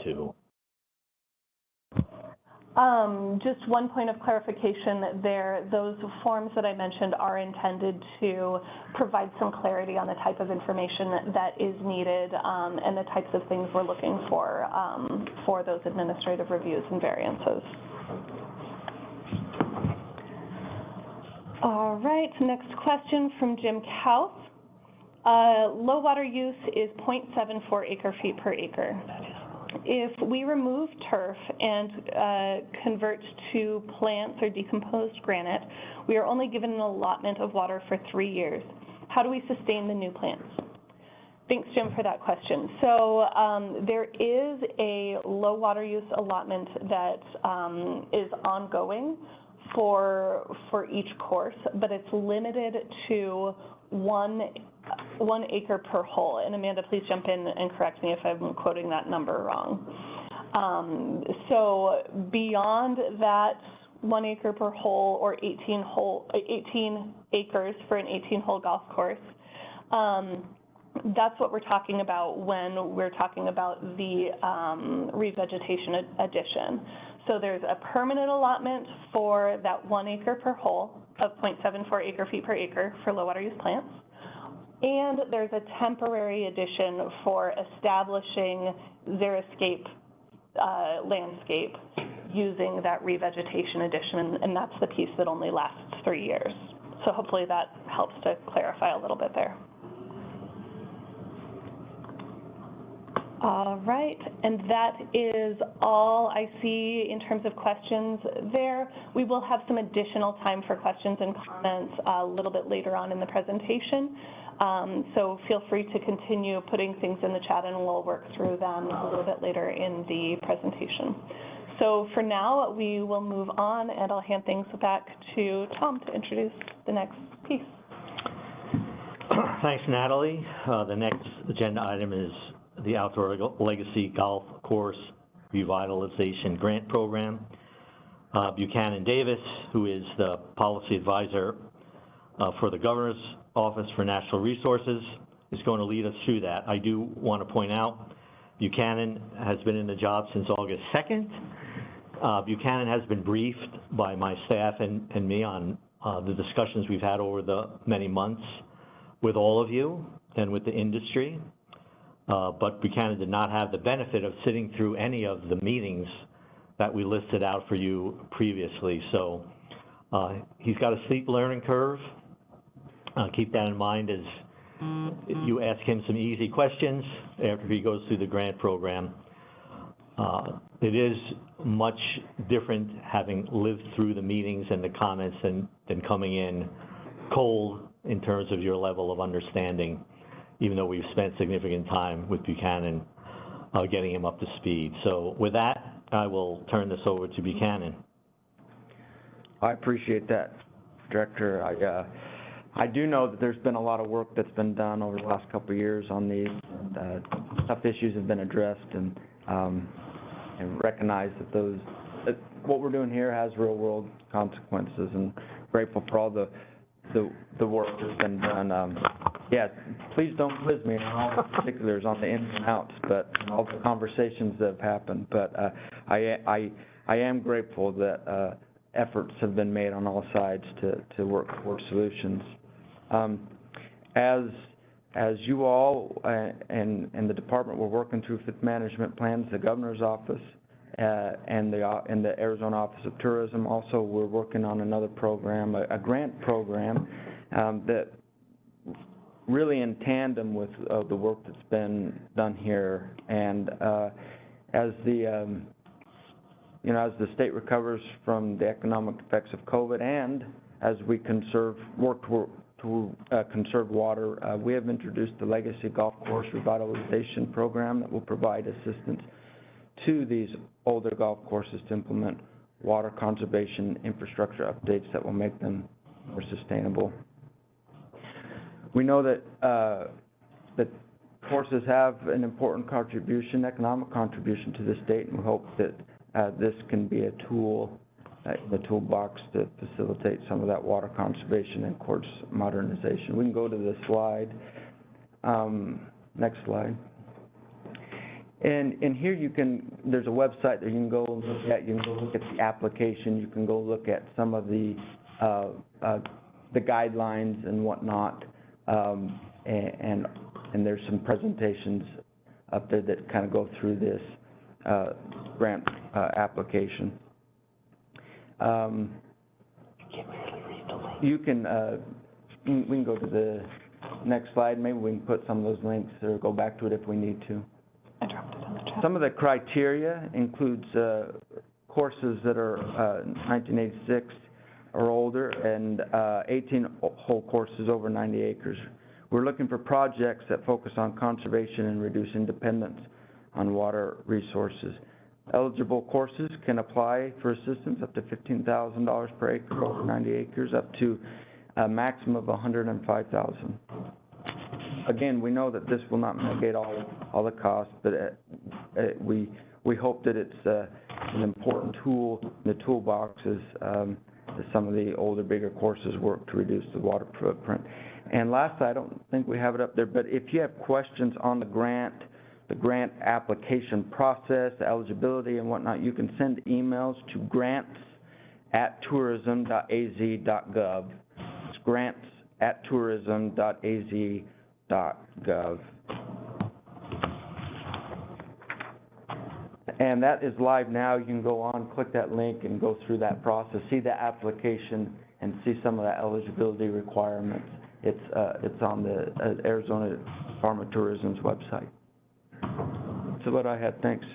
to. Just one point of clarification there. Those forms that I mentioned are intended to provide some clarity on the type of information that is needed and the types of things we're looking for those administrative reviews and variances. All right, next question from Jim Kaus. Low water use is 0.74 acre-feet per acre. If we remove turf and convert to plants or decomposed granite, we are only given an allotment of water for 3 years. How do we sustain the new plants? Thanks, Jim, for that question. So there is a low water use allotment that is ongoing for each course, but it's limited to one acre per hole. And Amanda, please jump in and correct me if I'm quoting that number wrong. So beyond that 1 acre per hole or 18 acres for an 18-hole golf course, that's what we're talking about when we're talking about the revegetation addition. So there's a permanent allotment for that 1 acre per hole of 0.74 acre-feet per acre for low water use plants. And there's a temporary addition for establishing xeriscape landscape using that revegetation addition, and that's the piece that only lasts 3 years. So hopefully that helps to clarify a little bit there. All right, and that is all I see in terms of questions there. We will have some additional time for questions and comments a little bit later on in the presentation. So feel free to continue putting things in the chat and we'll work through them a little bit later in the presentation. So for now, we will move on and I'll hand things back to Tom to introduce the next piece. Thanks, Natalie. The next agenda item is the Outdoor Legacy Golf Course Revitalization Grant Program. Buchanan Davis, who is the policy advisor for the Governor's Office for Natural Resources, is going to lead us through that. I do want to point out, Buchanan has been in the job since August 2nd. Buchanan has been briefed by my staff and me on the discussions we've had over the many months with all of you and with the industry. But Buchanan did not have the benefit of sitting through any of the meetings that we listed out for you previously. So he's got a steep learning curve. Keep that in mind as you ask him some easy questions after he goes through the grant program. It is much different having lived through the meetings and the comments than coming in cold in terms of your level of understanding, even though we've spent significant time with Buchanan getting him up to speed. So with that, I will turn this over to Buchanan. I appreciate that, Director. I do know that there's been a lot of work that's been done over the last couple of years on these, and tough issues have been addressed, and recognize that what we're doing here has real-world consequences, and grateful for all the work that's been done. Yeah, please don't quiz me on all the particulars on the ins and outs, but all the conversations that have happened. But I am grateful that efforts have been made on all sides to work towards solutions. As you all and the department were working through fifth management plans, the Governor's Office and the Arizona Office of Tourism also we're working on another program, a grant program that really in tandem with the work that's been done here. And as the state recovers from the economic effects of COVID, and as we work to conserve water, we have introduced the Legacy Golf Course Revitalization Program that will provide assistance to these older golf courses to implement water conservation infrastructure updates that will make them more sustainable. We know that courses have an important economic contribution to the state, and we hope that this can be a tool in the toolbox to facilitate some of that water conservation and course modernization. We can go to the slide. Next slide. And here you can, there's a website that you can go look at. You can go look at the application. You can go look at some of the guidelines and whatnot. And there's some presentations up there that kind of go through this grant application. You can, we can go to the next slide. Maybe we can put some of those links or go back to it if we need to. I dropped it in the chat. Some of the criteria includes courses that are 1986 or older and 18-hole courses over 90 acres. We're looking for projects that focus on conservation and reducing dependence on water resources. Eligible courses can apply for assistance up to $15,000 per acre over 90 acres, up to a maximum of $105,000. Again, we know that this will not mitigate all the costs, but we hope that it's an important tool in the toolbox as some of the older, bigger courses work to reduce the water footprint. And last, I don't think we have it up there, but if you have questions on the grant application process, the eligibility and whatnot, you can send emails to grants@tourism.az.gov. It's grants@tourism.az.gov. And that is live now. You can go on, click that link, and go through that process, see the application, and see some of the eligibility requirements. It's on the Arizona Department of Tourism's website. That's what I had. Thanks.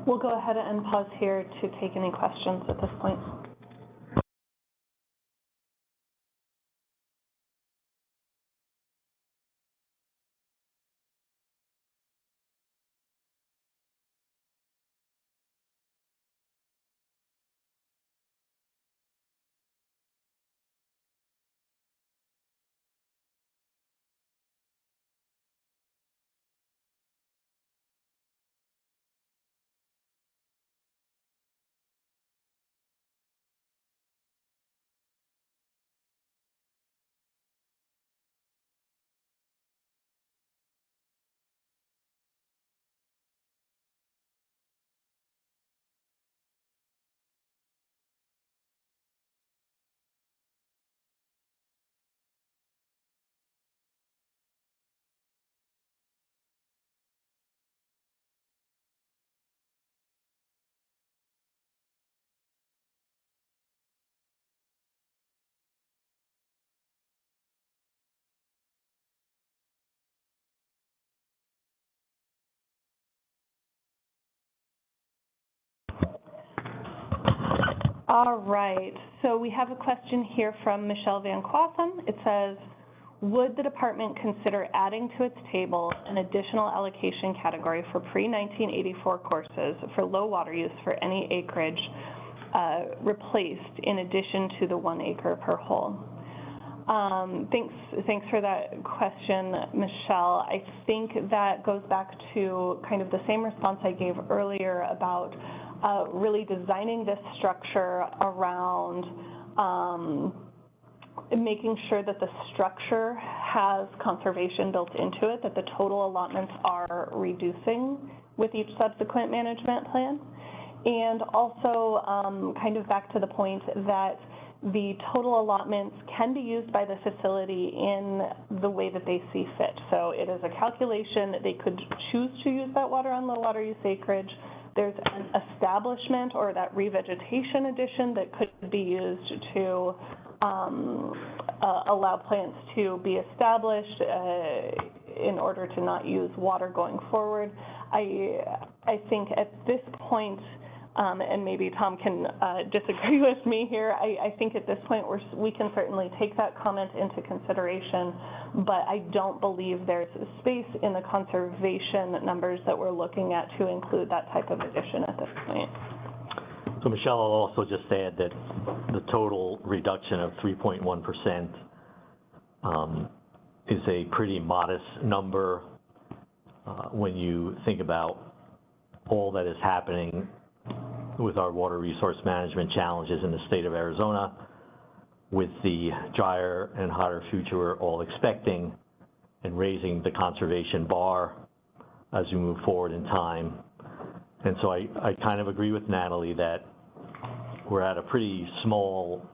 We'll go ahead and pause here to take any questions at this point. All right, so we have a question here from Michelle Van Quassem. It says, would the department consider adding to its table an additional allocation category for pre-1984 courses for low water use for any acreage replaced in addition to the 1 acre per hole? Thanks for that question, Michelle. I think that goes back to kind of the same response I gave earlier about really designing this structure around making sure that the structure has conservation built into it, that the total allotments are reducing with each subsequent management plan. And also kind of back to the point that the total allotments can be used by the facility in the way that they see fit. So it is a calculation that they could choose to use that water on low water use acreage. There's an establishment or that revegetation addition that could be used to allow plants to be established in order to not use water going forward. I think at this point, and maybe Tom can disagree with me here, I think at this point we can certainly take that comment into consideration, but I don't believe there's space in the conservation numbers that we're looking at to include that type of addition at this point. So Michelle, I'll also just add that the total reduction of 3.1% is a pretty modest number when you think about all that is happening with our water resource management challenges in the state of Arizona, with the drier and hotter future we're all expecting, and raising the conservation bar as we move forward in time. And so I kind of agree with Natalie that we're at a pretty small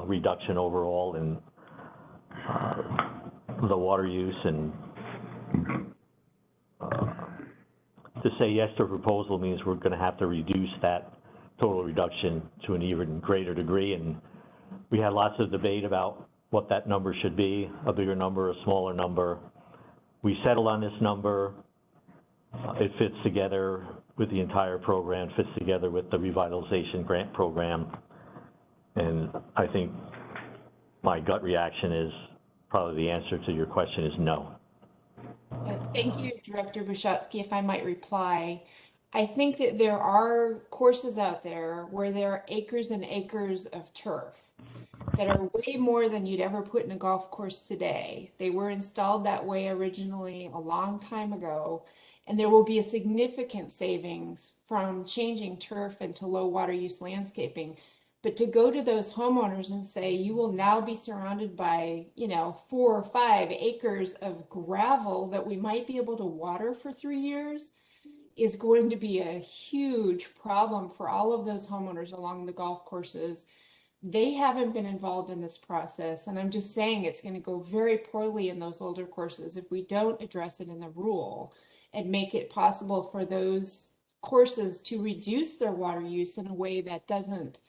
reduction overall in the water use, and to say yes to a proposal means we're going to have to reduce that total reduction to an even greater degree. And we had lots of debate about what that number should be, a bigger number, a smaller number. We settled on this number. It fits together with the entire program, fits together with the revitalization grant program. And I think my gut reaction is probably the answer to your question is no. Thank you, Director Bushatsky. If I might reply, I think that there are courses out there where there are acres and acres of turf that are way more than you'd ever put in a golf course today. They were installed that way originally a long time ago, and there will be a significant savings from changing turf into low water use landscaping. But to go to those homeowners and say, you will now be surrounded by, 4 or 5 acres of gravel that we might be able to water for 3 years is going to be a huge problem for all of those homeowners along the golf courses. They haven't been involved in this process, and I'm just saying it's going to go very poorly in those older courses if we don't address it in the rule and make it possible for those courses to reduce their water use in a way that doesn't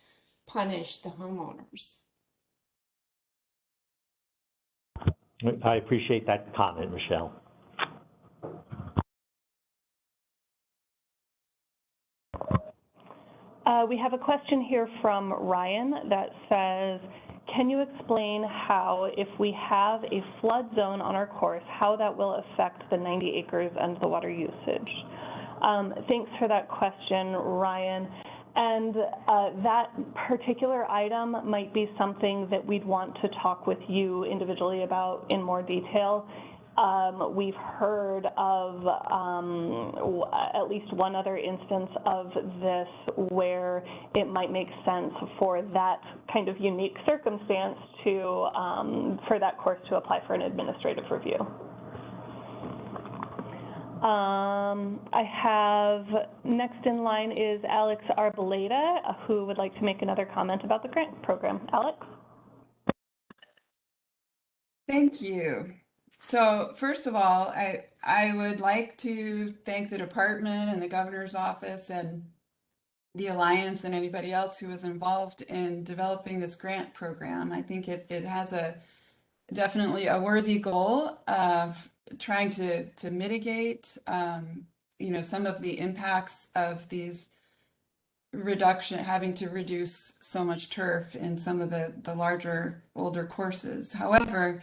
punish the homeowners. I appreciate that comment, Michelle. We have a question here from Ryan that says, can you explain how, if we have a flood zone on our course, how that will affect the 90 acres and the water usage? Thanks for that question, Ryan. And that particular item might be something that we'd want to talk with you individually about in more detail. We've heard of at least one other instance of this where it might make sense for that kind of unique circumstance to, for that course to apply for an administrative review. I have, next in line is Alex Arboleda, who would like to make another comment about the grant program. Alex? Thank you. So first of all, I would like to thank the department and the governor's office and the Alliance and anybody else who was involved in developing this grant program. I think it has definitely a worthy goal of trying to mitigate some of the impacts of these having to reduce so much turf in some of the larger, older courses. However,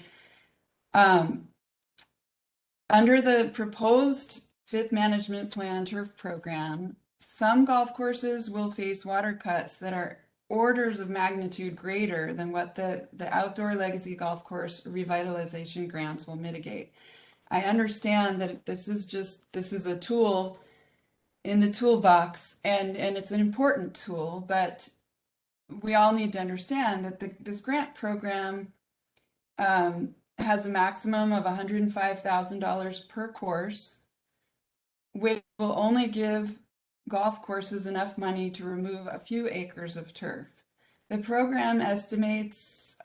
under the proposed Fifth Management Plan turf program, some golf courses will face water cuts that are orders of magnitude greater than what the outdoor legacy golf course revitalization grants will mitigate. I understand that this is a tool in the toolbox, and it's an important tool, but we all need to understand that this grant program has a maximum of $105,000 per course, which will only give golf courses enough money to remove a few acres of turf. The program estimates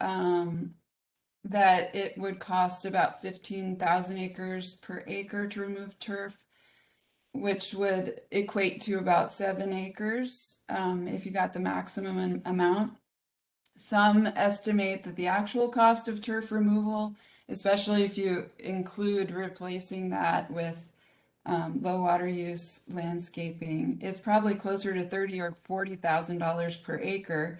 that it would cost about 15,000 acres per acre to remove turf, which would equate to about 7 acres if you got the maximum amount. Some estimate that the actual cost of turf removal, especially if you include replacing that with low water use landscaping, is probably closer to $30,000 or $40,000 per acre,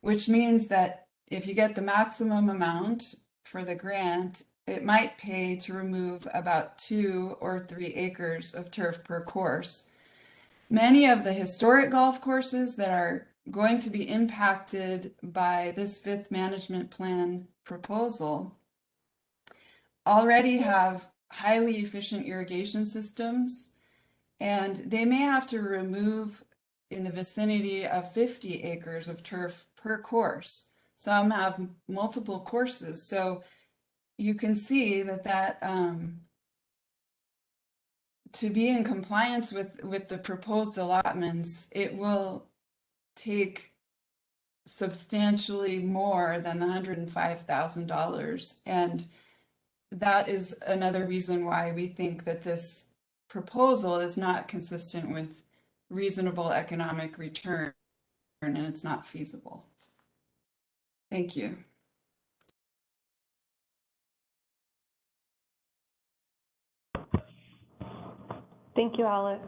which means that if you get the maximum amount for the grant, it might pay to remove about 2 or 3 acres of turf per course. Many of the historic golf courses that are going to be impacted by this Fifth Management Plan proposal already have highly efficient irrigation systems, and they may have to remove in the vicinity of 50 acres of turf per course. Some have multiple courses, so you can see that to be in compliance with the proposed allotments, it will take substantially more than the $105,000. And that is another reason why we think that this proposal is not consistent with reasonable economic return, and it's not feasible. Thank you. Thank you, Alex.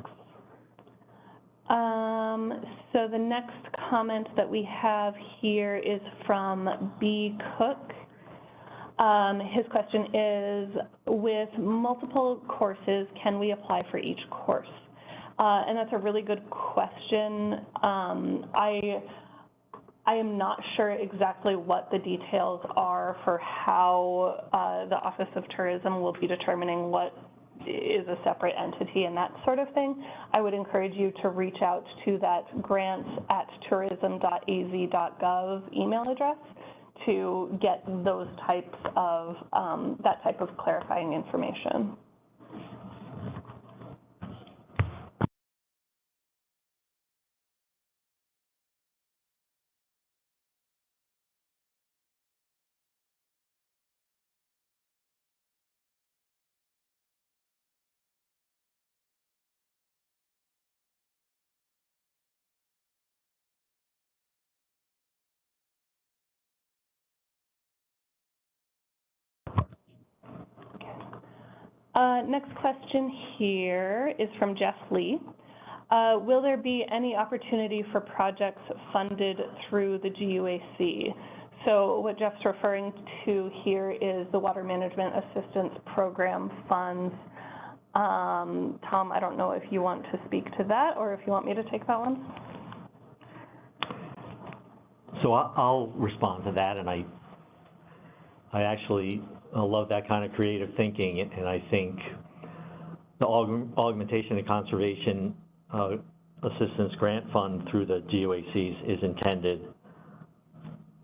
So the next comment that we have here is from B. Cook. His question is, with multiple courses, can we apply for each course? And that's a really good question. I am not sure exactly what the details are for how the Office of Tourism will be determining what is a separate entity and that sort of thing. I would encourage you to reach out to that grants@tourism.az.gov email address to get those types of, that type of clarifying information. Next question here is from Jeff Lee. Will there be any opportunity for projects funded through the GUAC? So what Jeff's referring to here is the Water Management Assistance Program funds. Tom, I don't know if you want to speak to that or if you want me to take that one. So I'll respond to that, and I actually love that kind of creative thinking, and I think the Augmentation and Conservation Assistance Grant Fund through the GUACs is intended,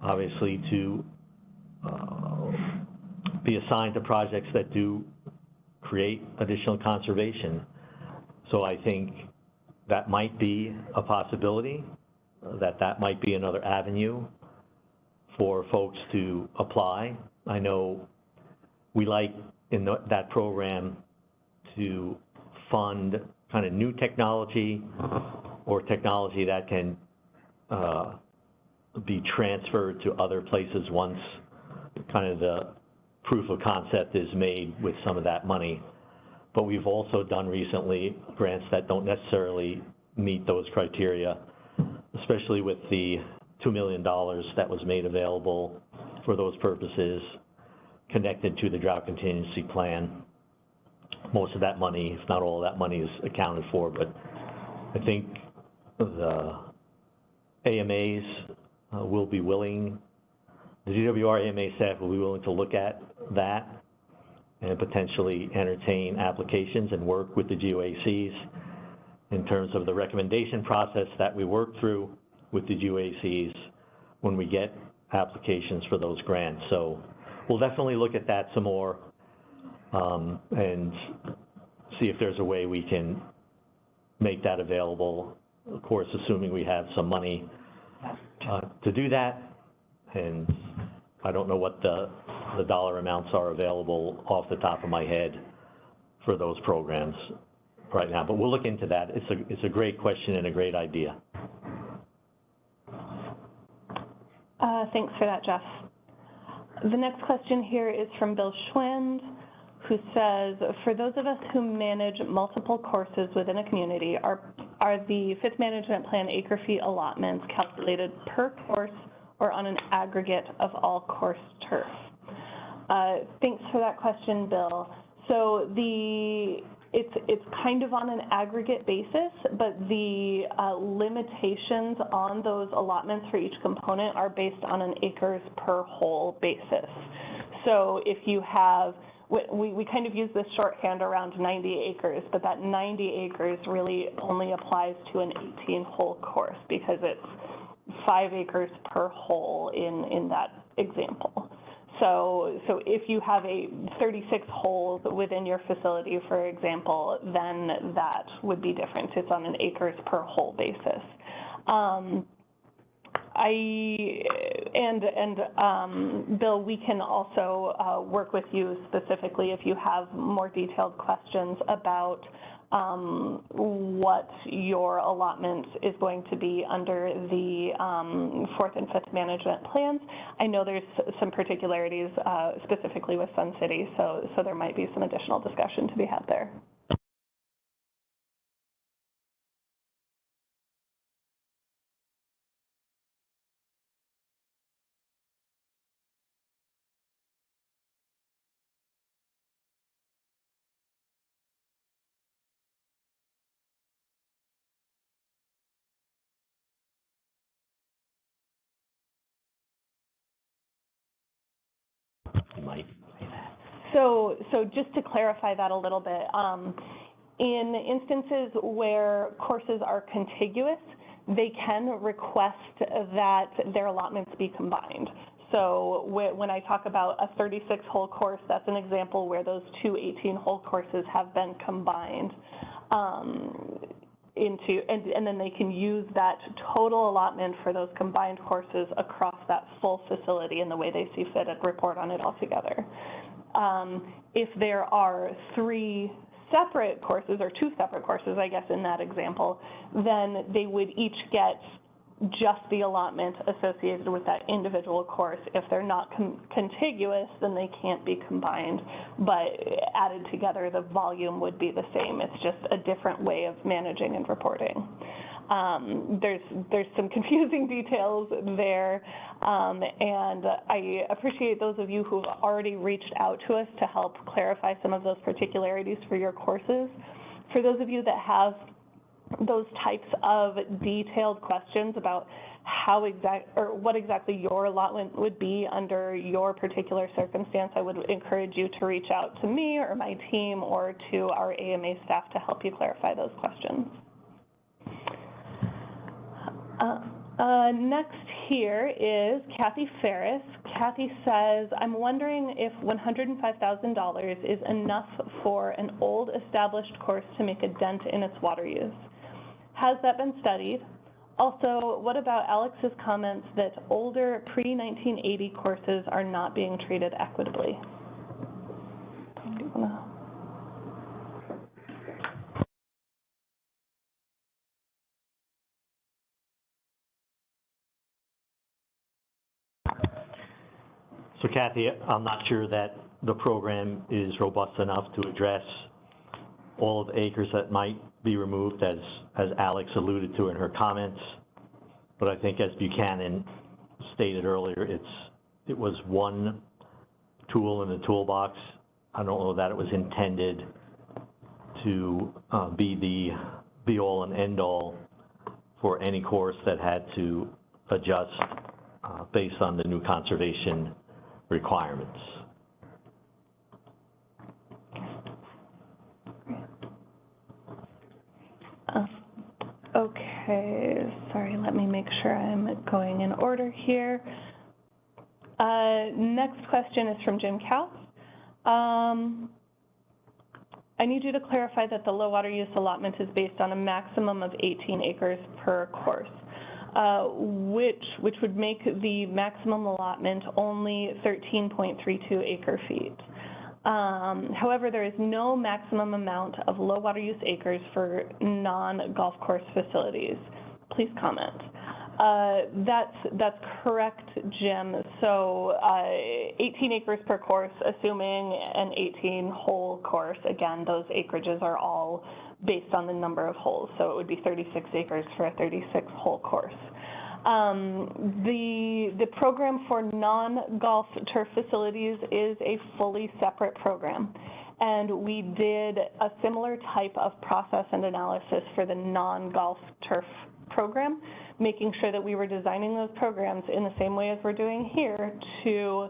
obviously, to be assigned to projects that do create additional conservation. So I think that might be a possibility, that might be another avenue for folks to apply. I know we like in that program to fund kind of new technology or technology that can be transferred to other places once kind of the proof of concept is made with some of that money. But we've also done recently grants that don't necessarily meet those criteria, especially with the $2 million that was made available for those purposes connected to the drought contingency plan. Most of that money, if not all of that money, is accounted for, but I think the AMAs will be willing, the DWR AMA staff will be willing to look at that and potentially entertain applications and work with the GUACs in terms of the recommendation process that we work through with the GUACs when we get applications for those grants. So we'll definitely look at that some more and see if there's a way we can make that available, of course, assuming we have some money to do that. And I don't know what the dollar amounts are available off the top of my head for those programs right now, but we'll look into that. It's a great question and a great idea. Thanks for that, Jeff. The next question here is from Bill Schwind, who says, for those of us who manage multiple courses within a community, are the Fifth Management Plan acre fee allotments calculated per course or on an aggregate of all course turf? Thanks for that question, Bill. So it's kind of on an aggregate basis, but the limitations on those allotments for each component are based on an acres per hole basis. So if you have, we kind of use this shorthand around 90 acres, but that 90 acres really only applies to an 18-hole course because it's 5 acres per hole in that example. So if you have 36 holes within your facility, for example, then that would be different. It's on an acres per hole basis. Bill, we can also work with you specifically if you have more detailed questions about what your allotment is going to be under the fourth and fifth management plans. I know there's some particularities specifically with Sun City, so there might be some additional discussion to be had there. Might. So just to clarify that a little bit, in instances where courses are contiguous, they can request that their allotments be combined. So when I talk about a 36-hole course, that's an example where those two 18-hole courses have been combined and then they can use that total allotment for those combined courses across that full facility in the way they see fit and report on it all together. If there are three separate courses, or two separate courses, I guess, in that example, then they would each get just the allotment associated with that individual course. If they're not contiguous, then they can't be combined, but added together, the volume would be the same. It's just a different way of managing and reporting. There's some confusing details there, and I appreciate those of you who've already reached out to us to help clarify some of those particularities for your courses. For those of you that have those types of detailed questions about what exactly your allotment would be under your particular circumstance, I would encourage you to reach out to me or my team or to our AMA staff to help you clarify those questions. Next here is Kathy Ferris. Kathy says, I'm wondering if $105,000 is enough for an old established course to make a dent in its water use. Has that been studied? Also, what about Alex's comments that older pre-1980 courses are not being treated equitably? So Kathy, I'm not sure that the program is robust enough to address all of the acres that might be removed, as Alex alluded to in her comments. But I think, as Buchanan stated earlier, it was one tool in the toolbox. I don't know that it was intended to be the be-all and end-all for any course that had to adjust based on the new conservation requirements. Okay, sorry, let me make sure I'm going in order here. Next question is from Jim Cow. I need you to clarify that the low water use allotment is based on a maximum of 18 acres per course, which would make the maximum allotment only 13.32 acre feet. However, there is no maximum amount of low water use acres for non-golf course facilities. Please comment. That's correct, Jim. So 18 acres per course, assuming an 18-hole course. Again, those acreages are all based on the number of holes. So it would be 36 acres for a 36-hole course. The program for non-golf turf facilities is a fully separate program. And we did a similar type of process and analysis for the non-golf turf program, making sure that we were designing those programs in the same way as we're doing here to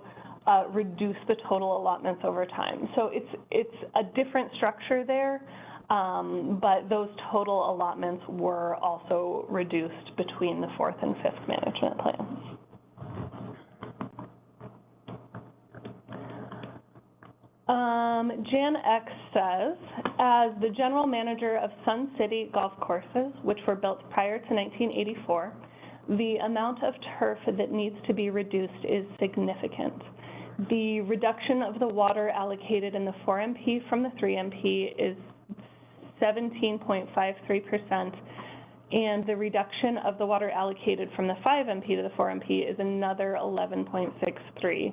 reduce the total allotments over time. So it's a different structure there, but those total allotments were also reduced between the fourth and fifth management plans. Jan X says, as the general manager of Sun City golf courses, which were built prior to 1984, the amount of turf that needs to be reduced is significant. The reduction of the water allocated in the 4MP from the 3MP is 17.53%, and the reduction of the water allocated from the 5MP to the 4MP is another 11.63%,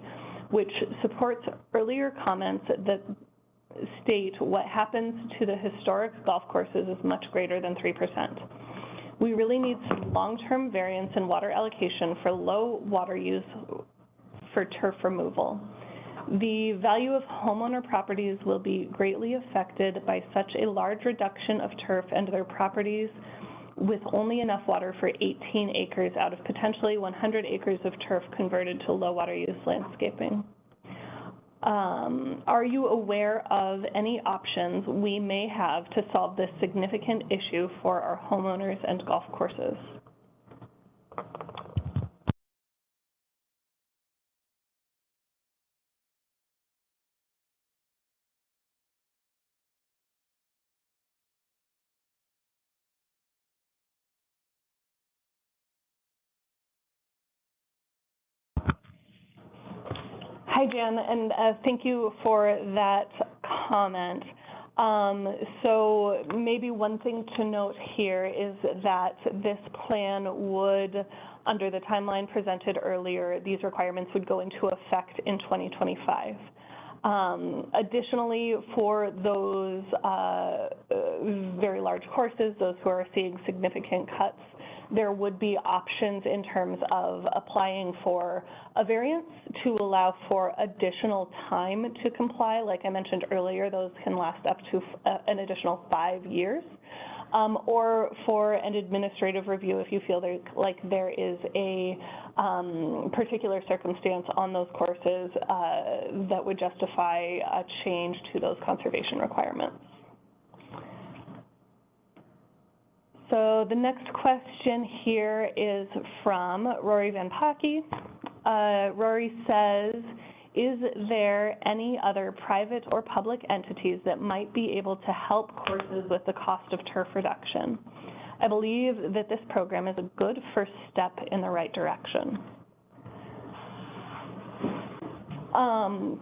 which supports earlier comments that state what happens to the historic golf courses is much greater than 3%. We really need some long-term variance in water allocation for low water use for turf removal. The value of homeowner properties will be greatly affected by such a large reduction of turf and their properties with only enough water for 18 acres out of potentially 100 acres of turf converted to low water use landscaping. Are you aware of any options we may have to solve this significant issue for our homeowners and golf courses? Hi, Jan, and thank you for that comment. So maybe one thing to note here is that this plan would, under the timeline presented earlier, these requirements would go into effect in 2025. Additionally, for those very large courses, those who are seeing significant cuts, there would be options in terms of applying for a variance to allow for additional time to comply. Like I mentioned earlier, those can last up to an additional 5 years. Or for an administrative review if you feel like there is a particular circumstance on those courses that would justify a change to those conservation requirements. So the next question here is from Rory Van Pocky. Rory says, is there any other private or public entities that might be able to help courses with the cost of turf reduction? I believe that this program is a good first step in the right direction.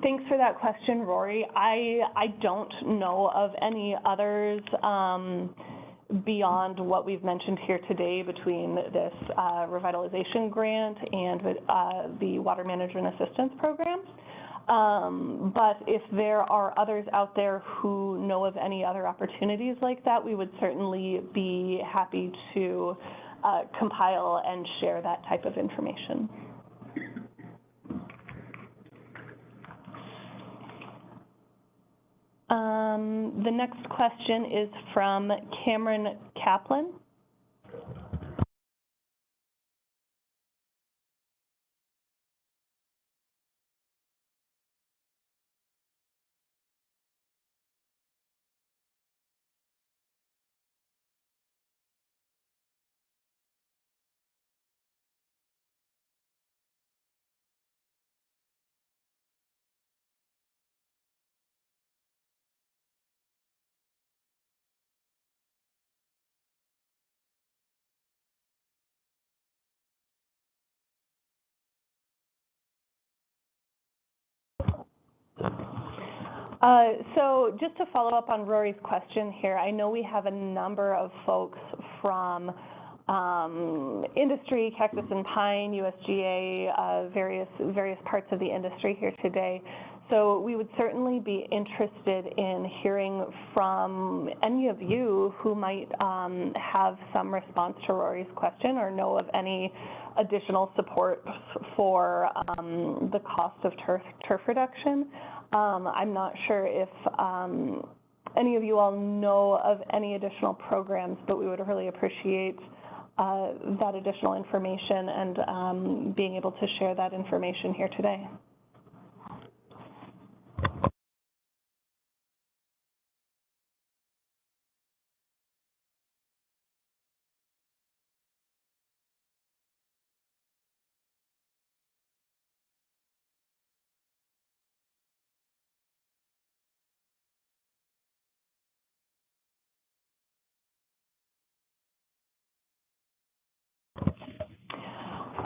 Thanks for that question, Rory. I don't know of any others beyond what we've mentioned here today between this revitalization grant and the Water Management Assistance Program. But if there are others out there who know of any other opportunities like that, we would certainly be happy to compile and share that type of information. The next question is from Cameron Kaplan. So just to follow up on Rory's question here, I know we have a number of folks from industry, Cactus and Pine, USGA, various parts of the industry here today. So we would certainly be interested in hearing from any of you who might have some response to Rory's question or know of any additional support for the cost of turf reduction. I'm not sure if any of you all know of any additional programs, but we would really appreciate that additional information and being able to share that information here today.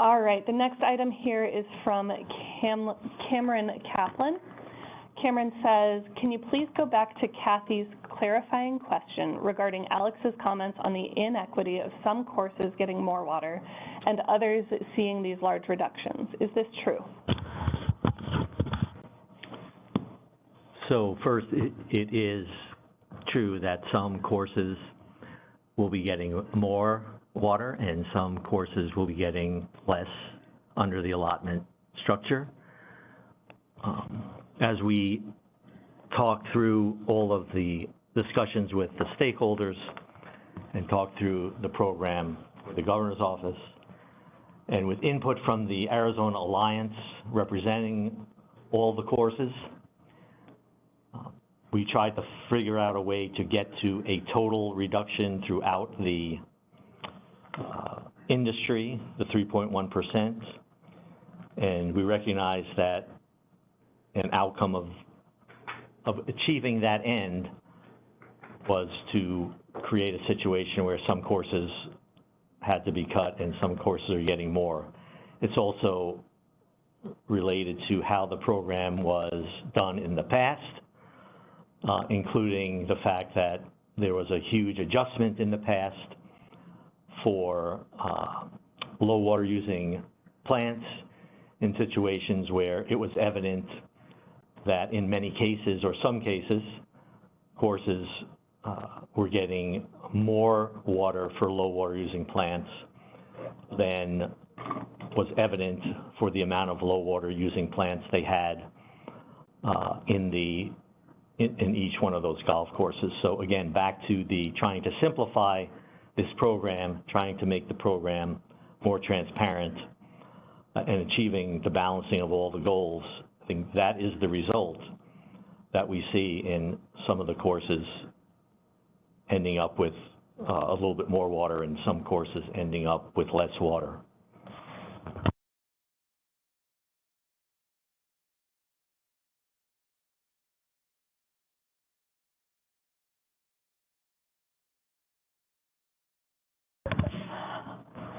All right, the next item here is from Cameron Kaplan. Cameron says, can you please go back to Kathy's clarifying question regarding Alex's comments on the inequity of some courses getting more water and others seeing these large reductions? Is this true? So first, it is true that some courses will be getting more water and some courses will be getting less under the allotment structure. As we talk through all of the discussions with the stakeholders and talk through the program with the governor's office and with input from the Arizona Alliance representing all the courses, we tried to figure out a way to get to a total reduction throughout the industry, the 3.1%, and we recognize that an outcome of achieving that end was to create a situation where some courses had to be cut and some courses are getting more. It's also related to how the program was done in the past, including the fact that there was a huge adjustment in the past for low water using plants in situations where it was evident that in many cases, or some cases, courses were getting more water for low water using plants than was evident for the amount of low water using plants they had in each one of those golf courses. So again, back to the trying to simplify this program, trying to make the program more transparent and achieving the balancing of all the goals. I think that is the result that we see in some of the courses ending up with a little bit more water and some courses ending up with less water.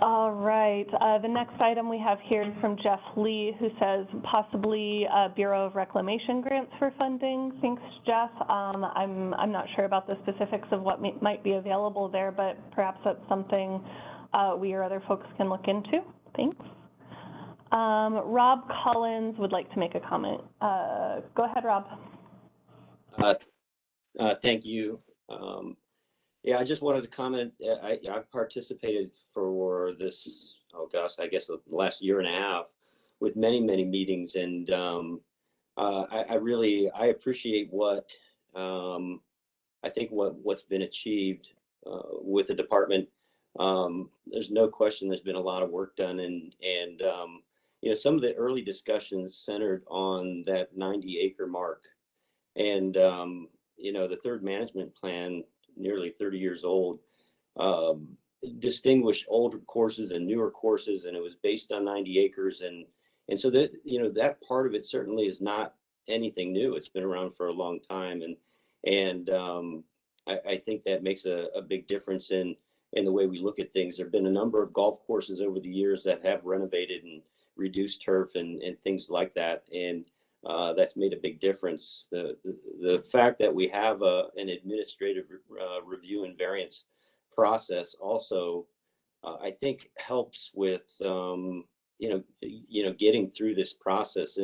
All right, the next item we have here is from Jeff Lee, who says possibly Bureau of Reclamation grants for funding. Thanks, Jeff. I'm not sure about the specifics of what might be available there, but perhaps that's something we or other folks can look into. Thanks. Rob Collins would like to make a comment. Go ahead, Rob. Thank you. Yeah, I just wanted to comment. I participated for this, oh gosh, I guess the last year and a half with many meetings, and I appreciate what I think what's been achieved with the department. There's no question there's been a lot of work done, and you know, some of the early discussions centered on that 90-acre mark, and you know, the third management plan, nearly 30 years old, distinguished older courses and newer courses, and it was based on 90 acres. And so that, you know, that part of it certainly is not anything new. It's been around for a long time. And I think that makes a big difference in the way we look at things. There have been a number of golf courses over the years that have renovated and reduced turf and things like that. And that's made a big difference. The fact that we have an administrative review and variance process also, I think, helps with you know, getting through this process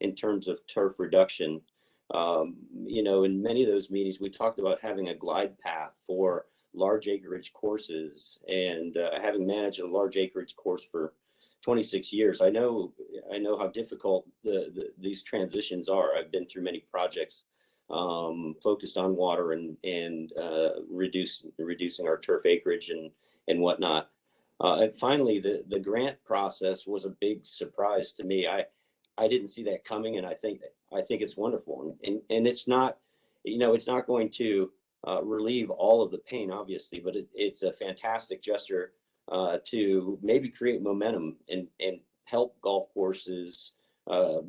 in terms of turf reduction. You know, in many of those meetings, we talked about having a glide path for large acreage courses, and having managed a large acreage course for 26 years, I know how difficult these transitions are. I've been through many projects focused on water and reducing our turf acreage and whatnot. And finally, the grant process was a big surprise to me. I didn't see that coming, and I think it's wonderful. And it's not, you know, it's not going to relieve all of the pain, obviously, but it's a fantastic gesture to maybe create momentum and help golf courses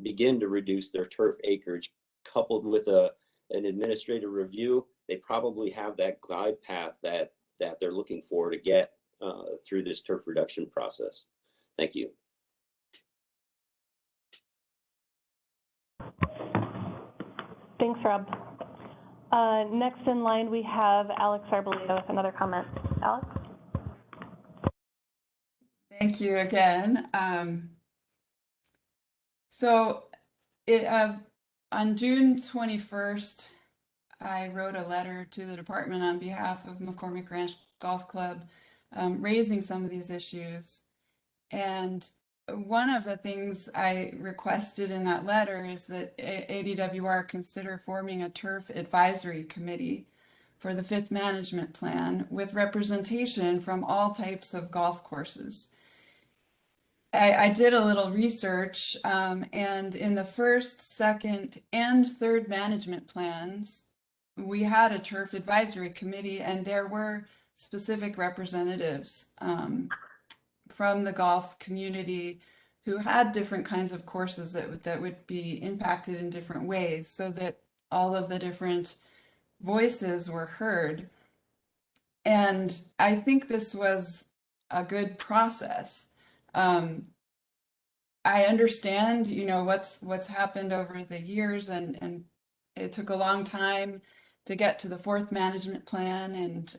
begin to reduce their turf acreage. Coupled with an administrative review, they probably have that glide path that they're looking for to get through this turf reduction process. Thank you. Thanks, Rob. Next in line, we have Alex Arboleda with another comment. Alex? Thank you again. On June 21st, I wrote a letter to the department on behalf of McCormick Ranch Golf Club, raising some of these issues. And one of the things I requested in that letter is that ADWR consider forming a turf advisory committee for the fifth management plan with representation from all types of golf courses. I did a little research, and in the first, second, and third management plans, we had a turf advisory committee, and there were specific representatives from the golf community who had different kinds of courses that would be impacted in different ways, so that all of the different voices were heard. And I think this was a good process. I understand, what's happened over the years, and it took a long time to get to the fourth management plan, and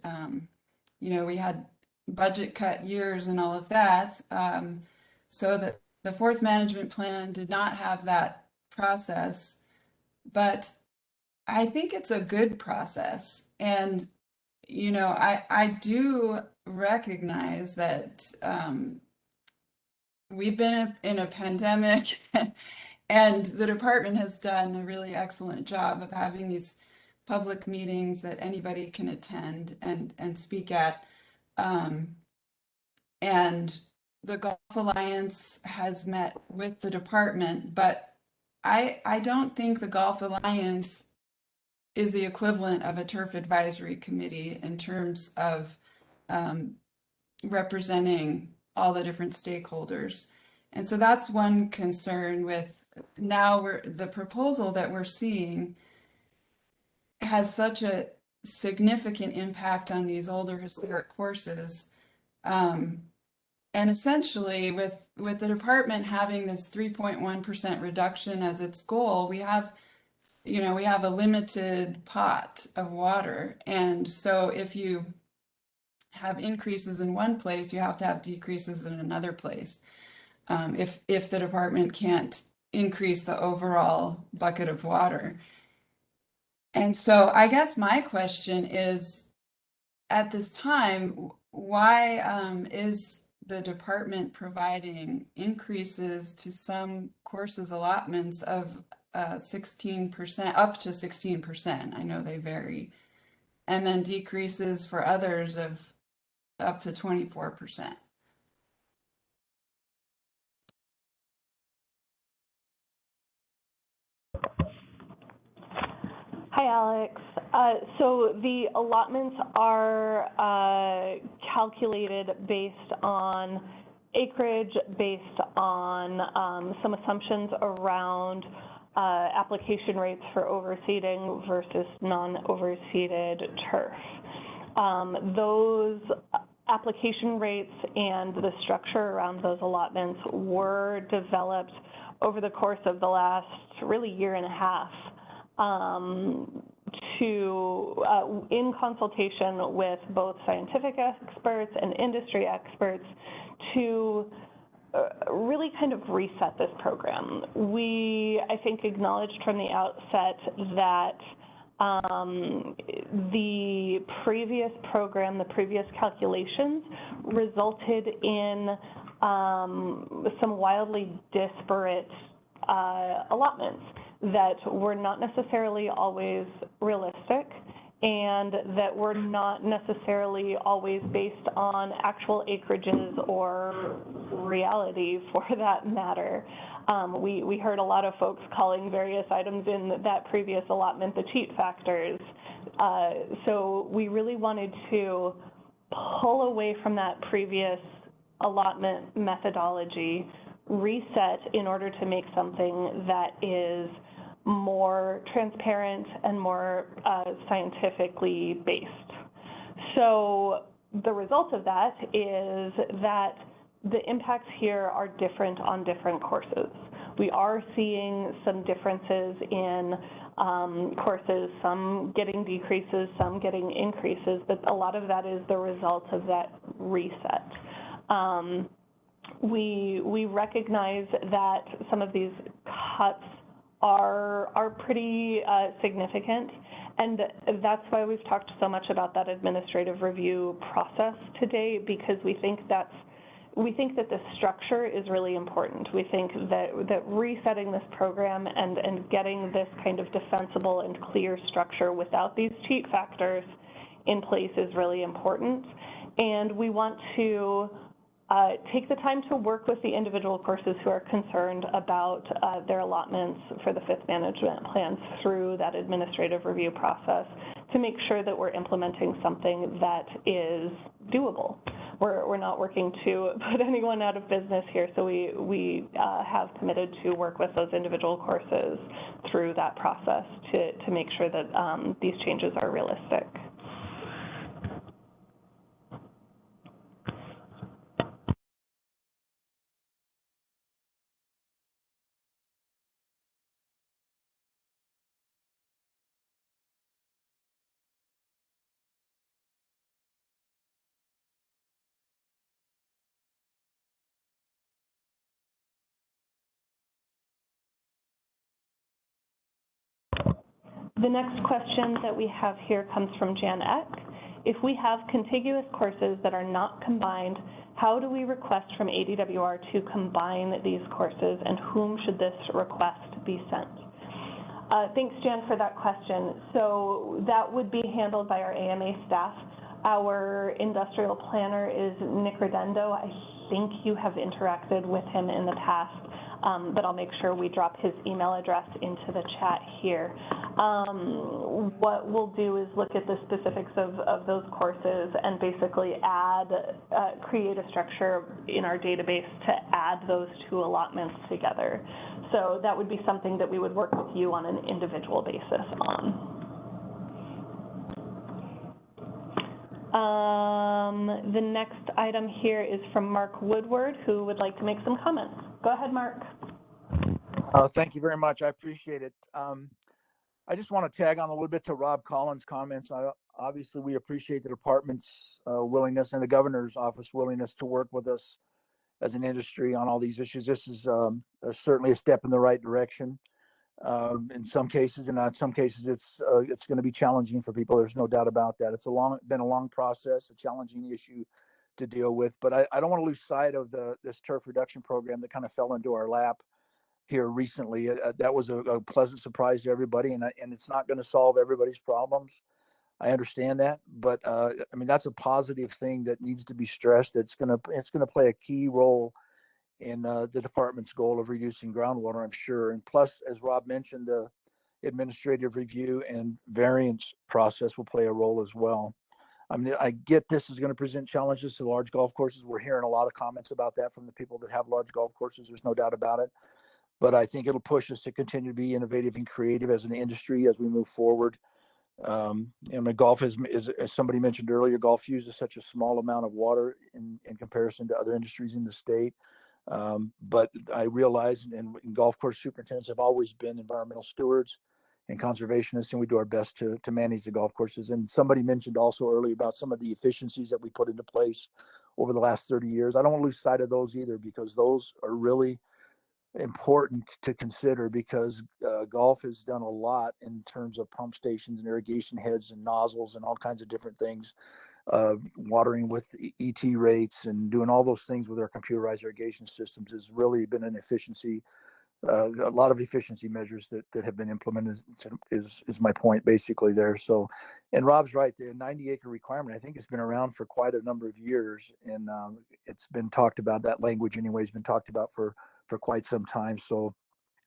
we had budget cut years and all of that. So that the fourth management plan did not have that process, but I think it's a good process. And I do recognize that we've been in a pandemic, and the department has done a really excellent job of having these public meetings that anybody can attend and speak at. And the Golf Alliance has met with the department, but I don't think the Golf Alliance is the equivalent of a turf advisory committee in terms of representing all the different stakeholders. And so that's one concern with now the proposal that we're seeing has such a significant impact on these older historic courses. And essentially with the department having this 3.1% reduction as its goal, we have a limited pot of water. And so if you have increases in one place, you have to have decreases in another place. If the department can't increase the overall bucket of water. And so I guess my question is, at this time, why is the department providing increases to some courses allotments of 16%, up to 16%? I know they vary. And then decreases for others of up to 24%. Hi, Alex. So the allotments are calculated based on acreage, based on some assumptions around application rates for overseeding versus non-overseeded turf. Those application rates and the structure around those allotments were developed over the course of the last really year and a half in consultation with both scientific experts and industry experts to really kind of reset this program. We, I think, acknowledged from the outset that the previous program, the previous calculations resulted in some wildly disparate allotments that were not necessarily always realistic and that were not necessarily always based on actual acreages or reality for that matter. We heard a lot of folks calling various items in that previous allotment the cheat factors. So we really wanted to pull away from that previous allotment methodology, reset in order to make something that is more transparent and more scientifically based. So the result of that is that the impacts here are different on different courses. We are seeing some differences in courses, some getting decreases, some getting increases, but a lot of that is the result of that reset. We recognize that some of these cuts are pretty significant, and that's why we've talked so much about that administrative review process today, because we think that the structure is really important. We think that resetting this program and getting this kind of defensible and clear structure without these cheat factors in place is really important. And we want to take the time to work with the individual courses who are concerned about their allotments for the fifth management plans through that administrative review process to make sure that we're implementing something that is doable. We're not working to put anyone out of business here, so we have committed to work with those individual courses through that process to make sure that these changes are realistic. The next question that we have here comes from Jan Eck. If we have contiguous courses that are not combined, how do we request from ADWR to combine these courses, and whom should this request be sent? Thanks, Jan, for that question. So that would be handled by our AMA staff. Our industrial planner is Nick Redendo. I think you have interacted with him in the past, but I'll make sure we drop his email address into the chat here. What we'll do is look at the specifics of those courses and basically create a structure in our database to add those two allotments together. So that would be something that we would work with you on an individual basis on. The next item here is from Mark Woodward, who would like to make some comments. Go ahead, Mark. Thank you very much. I appreciate it. I just want to tag on a little bit to Rob Collins' comments. Obviously, we appreciate the department's willingness and the governor's office willingness to work with us as an industry on all these issues. This is certainly a step in the right direction. In some cases, and not some cases, it's going to be challenging for people. There's no doubt about that. It's been a long process, a challenging issue to deal with. But I don't want to lose sight of this turf reduction program that kind of fell into our lap here recently. That was a pleasant surprise to everybody, and it's not going to solve everybody's problems. I understand that, but I mean, that's a positive thing that needs to be stressed. It's going to play a key role in the department's goal of reducing groundwater, I'm sure. And plus, as Rob mentioned, the administrative review and variance process will play a role as well. I mean, I get this is going to present challenges to large golf courses. We're hearing a lot of comments about that from the people that have large golf courses. There's no doubt about it. But I think it'll push us to continue to be innovative and creative as an industry as we move forward. And golf is, as somebody mentioned earlier, golf uses such a small amount of water in comparison to other industries in the state. But I realize, and golf course superintendents have always been environmental stewards and conservationists, and we do our best to manage the golf courses. And somebody mentioned also earlier about some of the efficiencies that we put into place over the last 30 years. I don't want to lose sight of those either, because those are really important to consider, because golf has done a lot in terms of pump stations and irrigation heads and nozzles and all kinds of different things, watering with ET rates and doing all those things with our computerized irrigation systems has really been an efficiency, a lot of efficiency measures that have been implemented is my point basically there. So, and Rob's right, the 90-acre requirement, I think it's been around for quite a number of years, and it's been talked about, that language anyway has been talked about for quite some time. So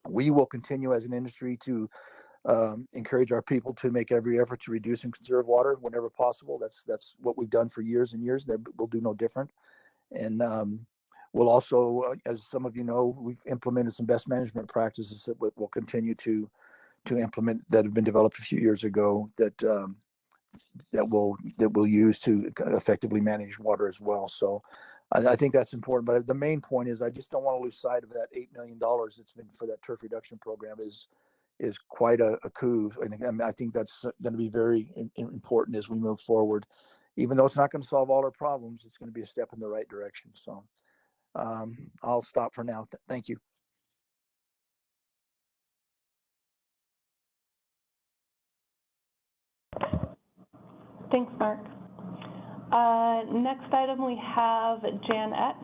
we will continue as an industry to encourage our people to make every effort to reduce and conserve water whenever possible. That's what we've done for years and years. That we'll do no different. And we'll also, as some of you know, we've implemented some best management practices that we'll continue to implement, that have been developed a few years ago, that we'll use to effectively manage water as well. So I think that's important. But the main point is, I just don't want to lose sight of that $8 million that's been for that turf reduction program is is quite a coup. And I think that's going to be very important as we move forward. Even though it's not going to solve all our problems, it's going to be a step in the right direction. So I'll stop for now. Thank you. Thanks, Mark. Next item, we have Jan Eck.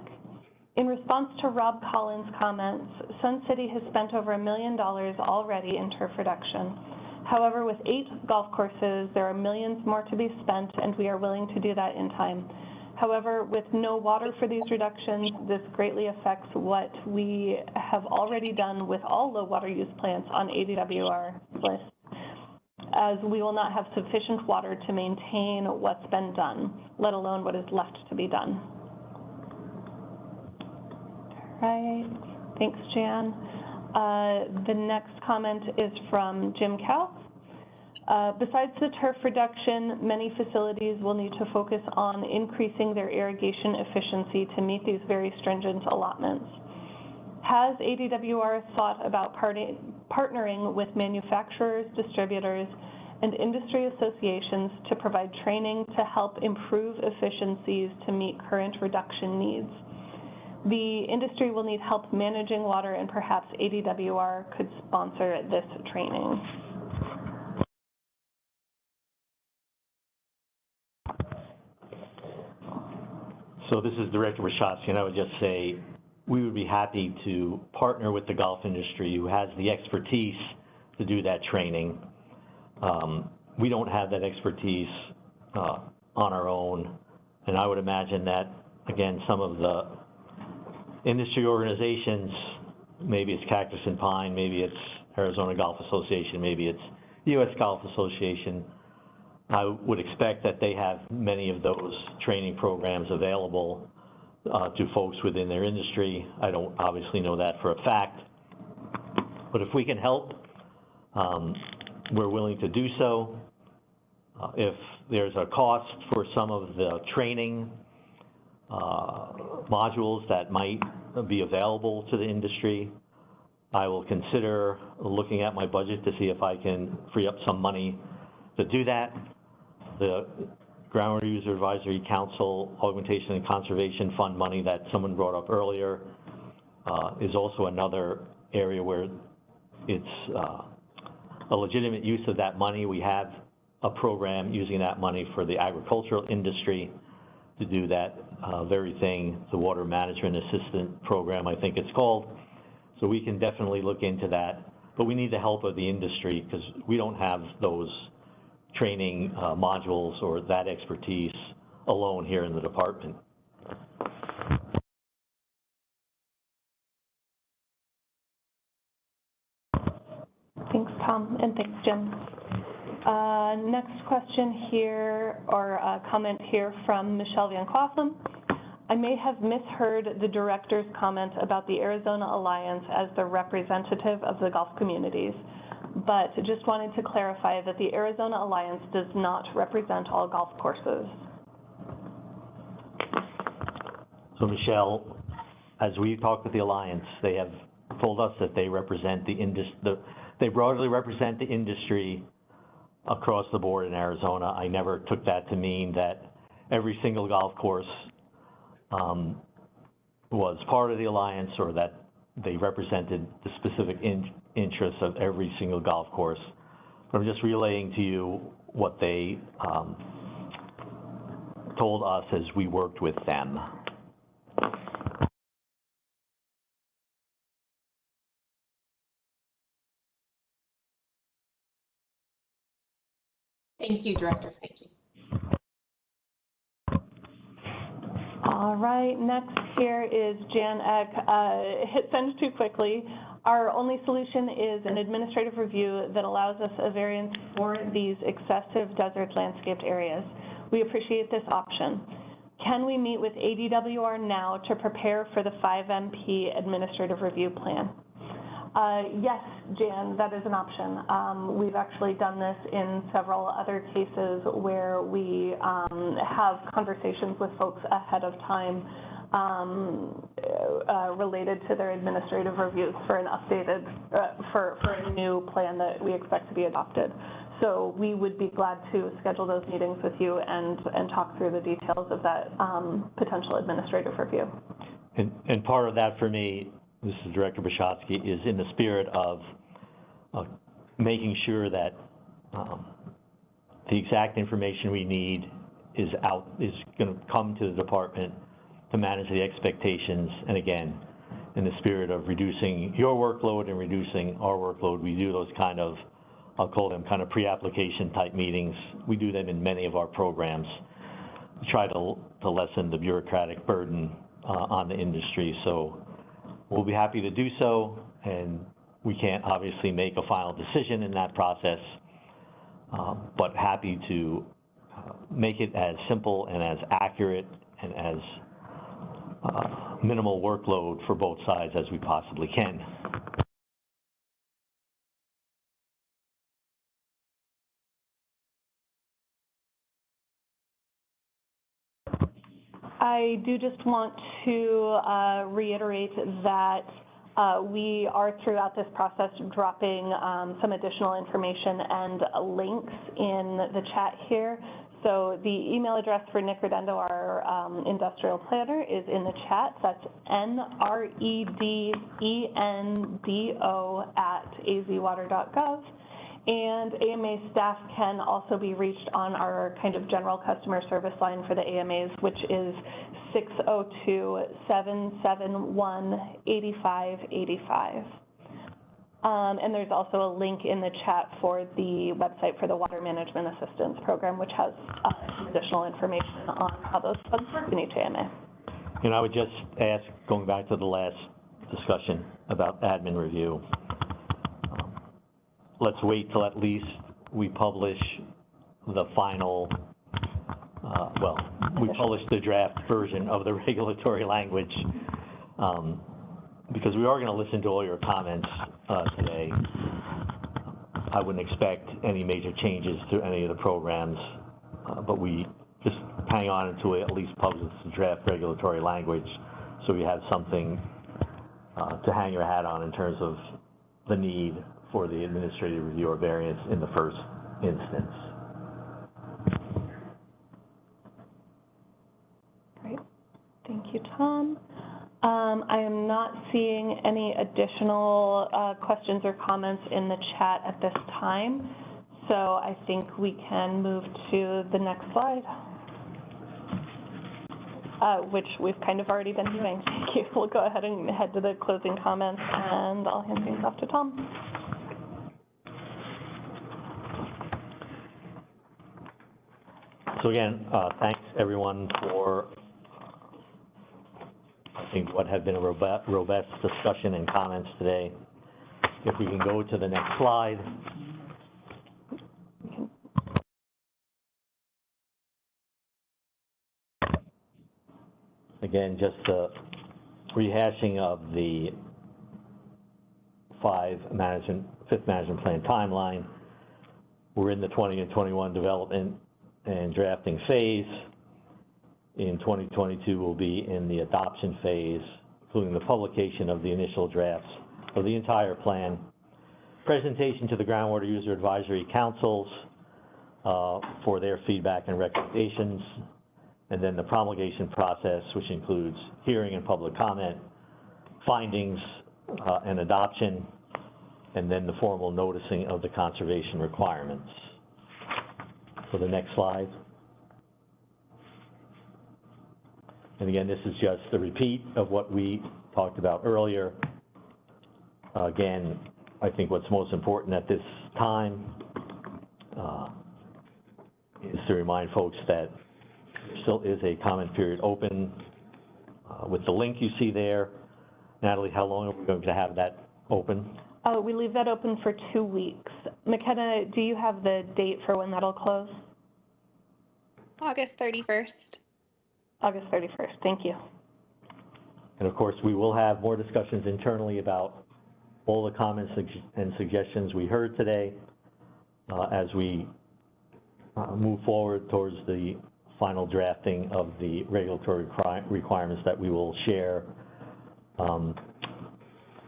In response to Rob Collins' comments, Sun City has spent over $1 million already in turf reduction. However, with 8 golf courses, there are millions more to be spent, and we are willing to do that in time. However, with no water for these reductions, this greatly affects what we have already done with all low water use plants on ADWR list, as we will not have sufficient water to maintain what's been done, let alone what is left to be done. All right, thanks, Jan. The next comment is from Jim Cal. Besides the turf reduction, many facilities will need to focus on increasing their irrigation efficiency to meet these very stringent allotments. Has ADWR thought about partnering with manufacturers, distributors, and industry associations to provide training to help improve efficiencies to meet current reduction needs? The industry will need help managing water, and perhaps ADWR could sponsor this training. So this is Director Wachowski, and I would just say we would be happy to partner with the golf industry who has the expertise to do that training. We don't have that expertise on our own, and I would imagine that, again, some of the industry organizations, maybe it's Cactus and Pine, maybe it's Arizona Golf Association, maybe it's U.S. Golf Association, I would expect that they have many of those training programs available to folks within their industry. I don't obviously know that for a fact, but if we can help, we're willing to do so. If there's a cost for some of the training modules that might be available to the industry, I will consider looking at my budget to see if I can free up some money to do that. The Groundwater User Advisory Council Augmentation and Conservation Fund money that someone brought up earlier is also another area where it's a legitimate use of that money. We have a program using that money for the agricultural industry to do that very thing, the Water Management Assistant Program, I think it's called. So we can definitely look into that, but we need the help of the industry because we don't have those training modules or that expertise alone here in the department. Thanks, Tom, and thanks, Jim. Next question here, or comment here from Michelle Van Clausen. I may have misheard the director's comment about the Arizona Alliance as the representative of the golf communities, but just wanted to clarify that the Arizona Alliance does not represent all golf courses. So Michelle, as we talked with the Alliance, they have told us that they represent they broadly represent the industry across the board in Arizona. I never took that to mean that every single golf course was part of the Alliance or that they represented the specific interests of every single golf course. But I'm just relaying to you what they told us as we worked with them. Thank you, Director. Thank you. All right, next here is Jan Eck. Hit send too quickly. Our only solution is an administrative review that allows us a variance for these excessive desert landscaped areas. We appreciate this option. Can we meet with ADWR now to prepare for the 5MP administrative review plan? Yes, Jan, that is an option. We've actually done this in several other cases where we have conversations with folks ahead of time related to their administrative reviews for an updated, for a new plan that we expect to be adopted. So we would be glad to schedule those meetings with you and talk through the details of that potential administrative review. And part of that for me, this is Director Bishotsky, is in the spirit of making sure that the exact information we need is going to come to the department to manage the expectations. And again, in the spirit of reducing your workload and reducing our workload, we do those kind of, I'll call them kind of pre-application type meetings. We do them in many of our programs to try to lessen the bureaucratic burden on the industry. So we'll be happy to do so, and we can't obviously make a final decision in that process, but happy to make it as simple and as accurate and as minimal workload for both sides as we possibly can. I do just want to reiterate that we are throughout this process dropping some additional information and links in the chat here. So the email address for Nick Redendo, our industrial planner, is in the chat. That's nredendo@azwater.gov. And AMA staff can also be reached on our kind of general customer service line for the AMAs, which is 602-771-8585. And there's also a link in the chat for the website for the Water Management Assistance Program, which has some additional information on how those funds work in each AMA. And I would just ask, going back to the last discussion about admin review, let's wait till at least we publish the final, we publish the draft version of the regulatory language, because we are going to listen to all your comments today. I wouldn't expect any major changes to any of the programs, but we just hang on until we at least publish the draft regulatory language, so we have something to hang your hat on in terms of the need for the administrative review or variance in the first instance. Great. Thank you, Tom. I am not seeing any additional questions or comments in the chat at this time, so I think we can move to the next slide, which we've kind of already been doing. Thank you. We'll go ahead and head to the closing comments, and I'll hand things off to Tom. So again, thanks everyone for, I think, what have been a robust discussion and comments today. If we can go to the next slide. Again, just a rehashing of the fifth management plan timeline. We're in the 20 and 21 development and drafting phase. In 2022, we'll be in the adoption phase, including the publication of the initial drafts of the entire plan, presentation to the Groundwater User Advisory Councils for their feedback and recommendations, and then the promulgation process, which includes hearing and public comment, findings and adoption, and then the formal noticing of the conservation requirements. So the next slide. And again, this is just a repeat of what we talked about earlier. Again, I think what's most important at this time is to remind folks that there still is a comment period open with the link you see there. Natalie, how long are we going to have that open? We leave that open for 2 weeks. McKenna, do you have the date for when that'll close? August 31st. August 31st, thank you. And of course, we will have more discussions internally about all the comments and suggestions we heard today as we move forward towards the final drafting of the regulatory requirements that we will share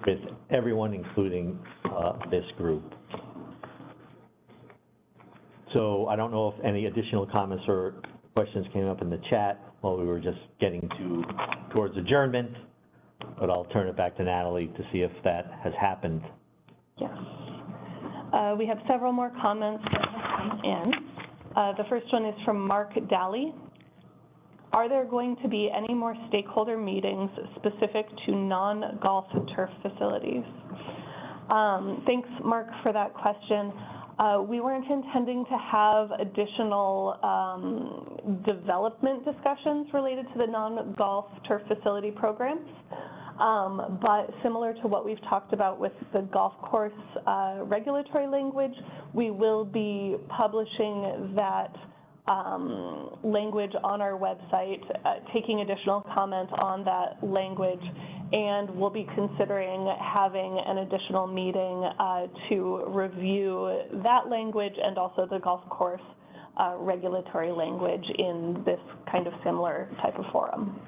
with everyone, including this group. So I don't know if any additional comments or questions came up in the chat while we were just getting towards adjournment, but I'll turn it back to Natalie to see if that has happened. Yes. We have several more comments that have come in. The first one is from Mark Daly. Are there going to be any more stakeholder meetings specific to non-golf turf facilities? Thanks, Mark, for that question. We weren't intending to have additional development discussions related to the non-golf turf facility programs, but similar to what we've talked about with the golf course regulatory language, we will be publishing that language on our website, taking additional comment on that language, and we'll be considering having an additional meeting to review that language and also the golf course regulatory language in this kind of similar type of forum.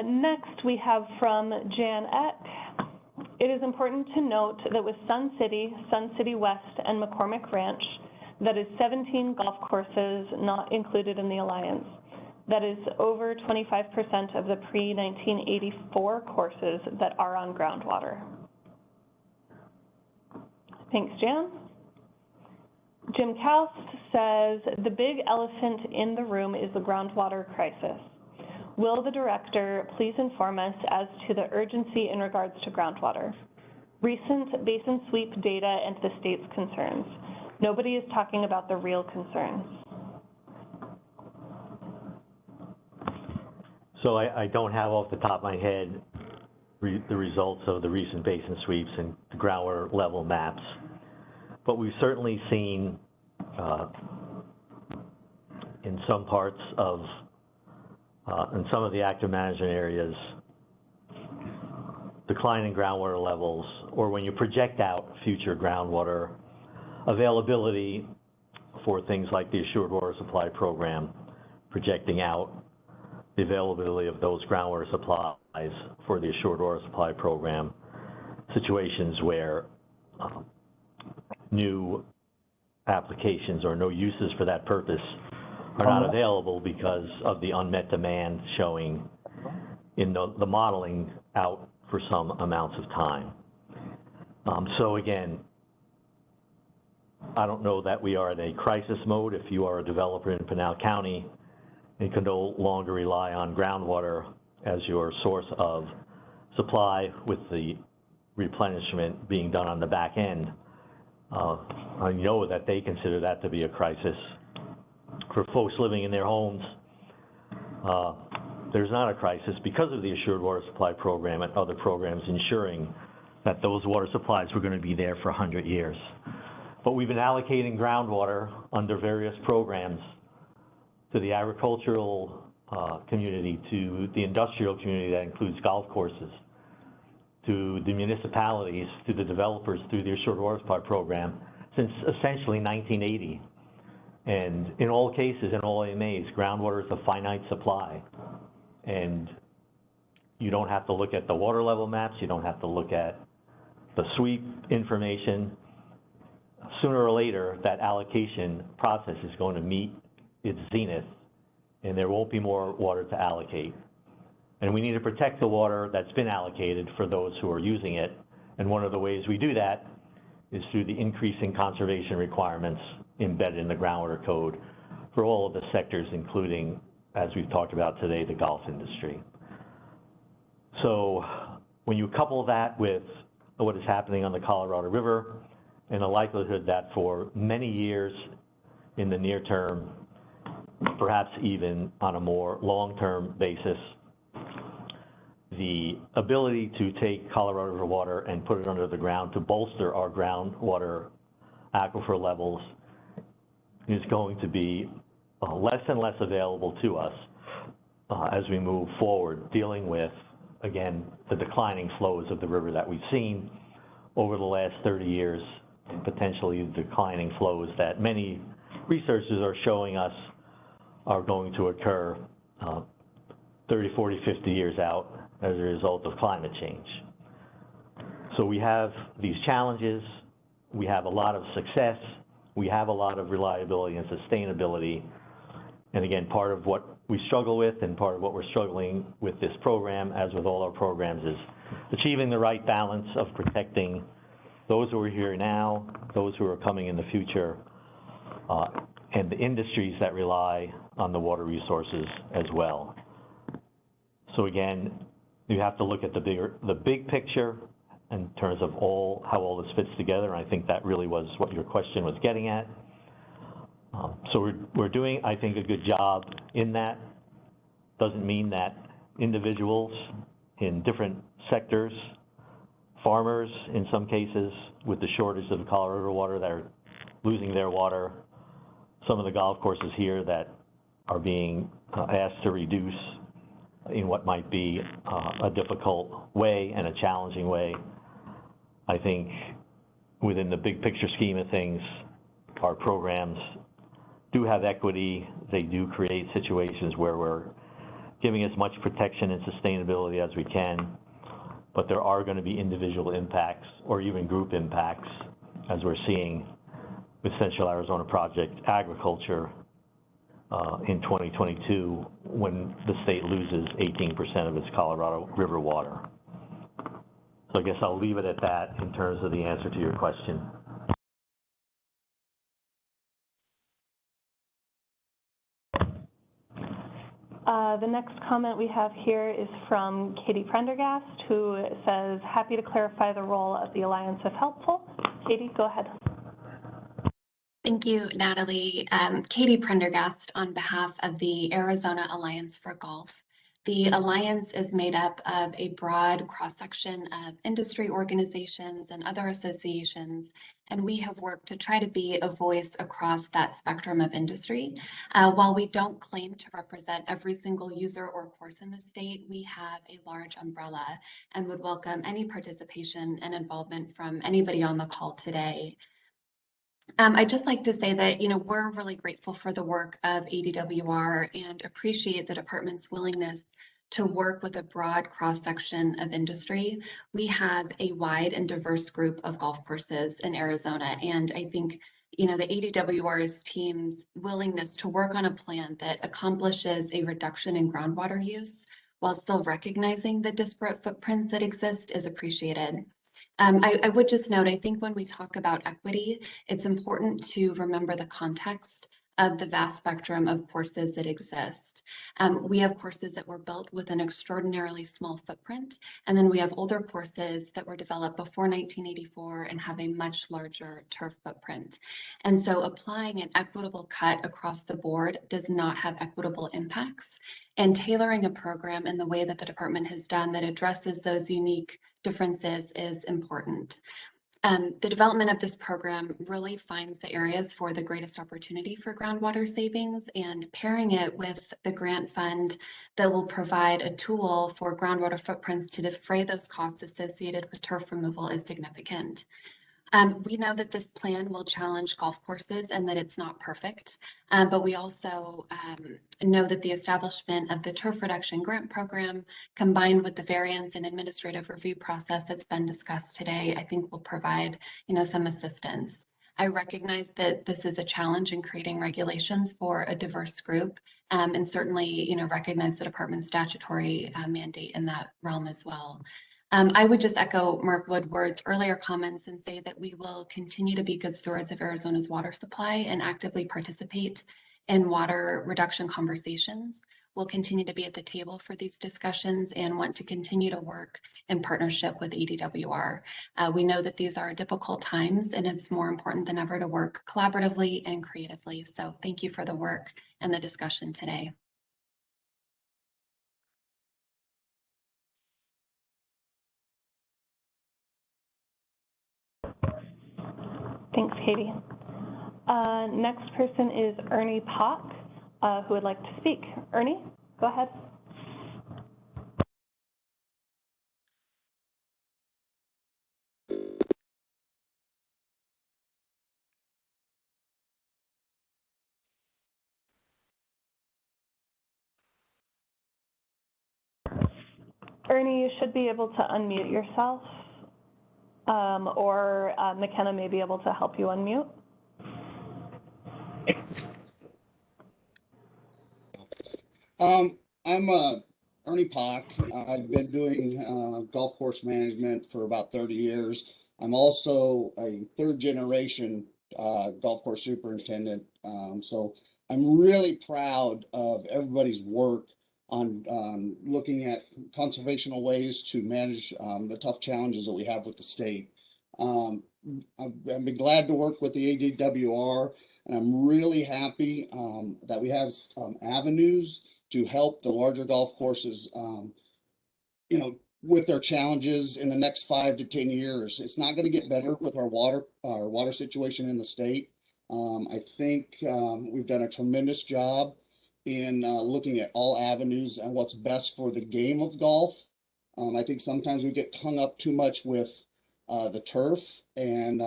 Next, we have from Jan Eck. It is important to note that with Sun City West, and McCormick Ranch, that is 17 golf courses not included in the Alliance. That is over 25% of the pre-1984 courses that are on groundwater. Thanks, Jan. Jim Kaust says, the big elephant in the room is the groundwater crisis. Will the director please inform us as to the urgency in regards to groundwater? Recent basin sweep data and the state's concerns. Nobody is talking about the real concerns. So I don't have off the top of my head the results of the recent basin sweeps and the groundwater level maps, but we've certainly seen in some parts of in some of the active management areas, declining groundwater levels, or when you project out future groundwater availability for things like the Assured Water Supply Program, projecting out the availability of those groundwater supplies for the Assured Water Supply Program, situations where new applications or no uses for that purpose are not available because of the unmet demand showing in the modeling out for some amounts of time. So again, I don't know that we are in a crisis mode. If you are a developer in Pinal County, you can no longer rely on groundwater as your source of supply with the replenishment being done on the back end. I know that they consider that to be a crisis. For folks living in their homes, there's not a crisis because of the Assured Water Supply Program and other programs ensuring that those water supplies were going to be there for 100 years. But we've been allocating groundwater under various programs to the agricultural community, to the industrial community that includes golf courses, to the municipalities, to the developers through the Assured Water Supply Program since essentially 1980. And in all cases, in all AMAs, groundwater is a finite supply. And you don't have to look at the water level maps, you don't have to look at the sweep information. Sooner or later, that allocation process is going to meet its zenith, and there won't be more water to allocate. And we need to protect the water that's been allocated for those who are using it. And one of the ways we do that is through the increasing conservation requirements embedded in the groundwater code for all of the sectors, including, as we've talked about today, the golf industry. So when you couple that with what is happening on the Colorado River and the likelihood that for many years in the near term, perhaps even on a more long-term basis, the ability to take Colorado River water and put it under the ground to bolster our groundwater aquifer levels is going to be less and less available to us as we move forward, dealing with, again, the declining flows of the river that we've seen over the last 30 years and potentially declining flows that many researchers are showing us are going to occur 30, 40, 50 years out as a result of climate change. So we have these challenges, we have a lot of success, we have a lot of reliability and sustainability. And again, part of what we struggle with and part of what we're struggling with this program, as with all our programs, is achieving the right balance of protecting those who are here now, those who are coming in the future, and the industries that rely on the water resources as well. So again, you have to look at the big picture in terms of how all this fits together, and I think that really was what your question was getting at. So we're doing, I think, a good job in that. Doesn't mean that individuals in different sectors, farmers in some cases, with the shortage of Colorado River water, that are losing their water, some of the golf courses here that are being asked to reduce in what might be a difficult way and a challenging way. I think within the big picture scheme of things, our programs do have equity. They do create situations where we're giving as much protection and sustainability as we can, but there are going to be individual impacts or even group impacts, as we're seeing with Central Arizona Project Agriculture in 2022, when the state loses 18% of its Colorado River water. So I guess I'll leave it at that in terms of the answer to your question. The next comment we have here is from Katie Prendergast, who says, happy to clarify the role of the Alliance if helpful. Katie, go ahead. Thank you, Natalie. Katie Prendergast on behalf of the Arizona Alliance for Golf. The Alliance is made up of a broad cross-section of industry organizations and other associations, and we have worked to try to be a voice across that spectrum of industry. While we don't claim to represent every single user or course in the state, we have a large umbrella and would welcome any participation and involvement from anybody on the call today. I'd just like to say that, we're really grateful for the work of ADWR and appreciate the department's willingness to work with a broad cross-section of industry. We have a wide and diverse group of golf courses in Arizona, and I think, the ADWR's team's willingness to work on a plan that accomplishes a reduction in groundwater use while still recognizing the disparate footprints that exist is appreciated. I would just note, I think when we talk about equity, it's important to remember the context of the vast spectrum of courses that exist. We have courses that were built with an extraordinarily small footprint, and then we have older courses that were developed before 1984 and have a much larger turf footprint. And so applying an equitable cut across the board does not have equitable impacts. And tailoring a program in the way that the department has done that addresses those unique differences is important. The development of this program really finds the areas for the greatest opportunity for groundwater savings, and pairing it with the grant fund that will provide a tool for groundwater footprints to defray those costs associated with turf removal is significant. We know that this plan will challenge golf courses and that it's not perfect, but we also know that the establishment of the turf reduction grant program, combined with the variance and administrative review process that's been discussed today, I think will provide, some assistance. I recognize that this is a challenge in creating regulations for a diverse group, and certainly, recognize the department's statutory mandate in that realm as well. I would just echo Mark Woodward's earlier comments and say that we will continue to be good stewards of Arizona's water supply and actively participate in water reduction conversations. We'll continue to be at the table for these discussions and want to continue to work in partnership with ADWR. We know that these are difficult times, and it's more important than ever to work collaboratively and creatively. So thank you for the work and the discussion today. Thanks, Katie. Next person is Ernie Pock, who would like to speak. Ernie, go ahead. Ernie, you should be able to unmute yourself, or McKenna may be able to help you unmute. I'm Ernie Pock. I've been doing golf course management for about 30 years. I'm also a third generation golf course superintendent. So I'm really proud of everybody's work on looking at conservational ways to manage the tough challenges that we have with the state. I've been glad to work with the ADWR, and I'm really happy that we have avenues to help the larger golf courses, with their challenges in the next 5 to 10 years. It's not going to get better with our water situation in the state. I think we've done a tremendous job in looking at all avenues and what's best for the game of golf. I think sometimes we get hung up too much with the turf, and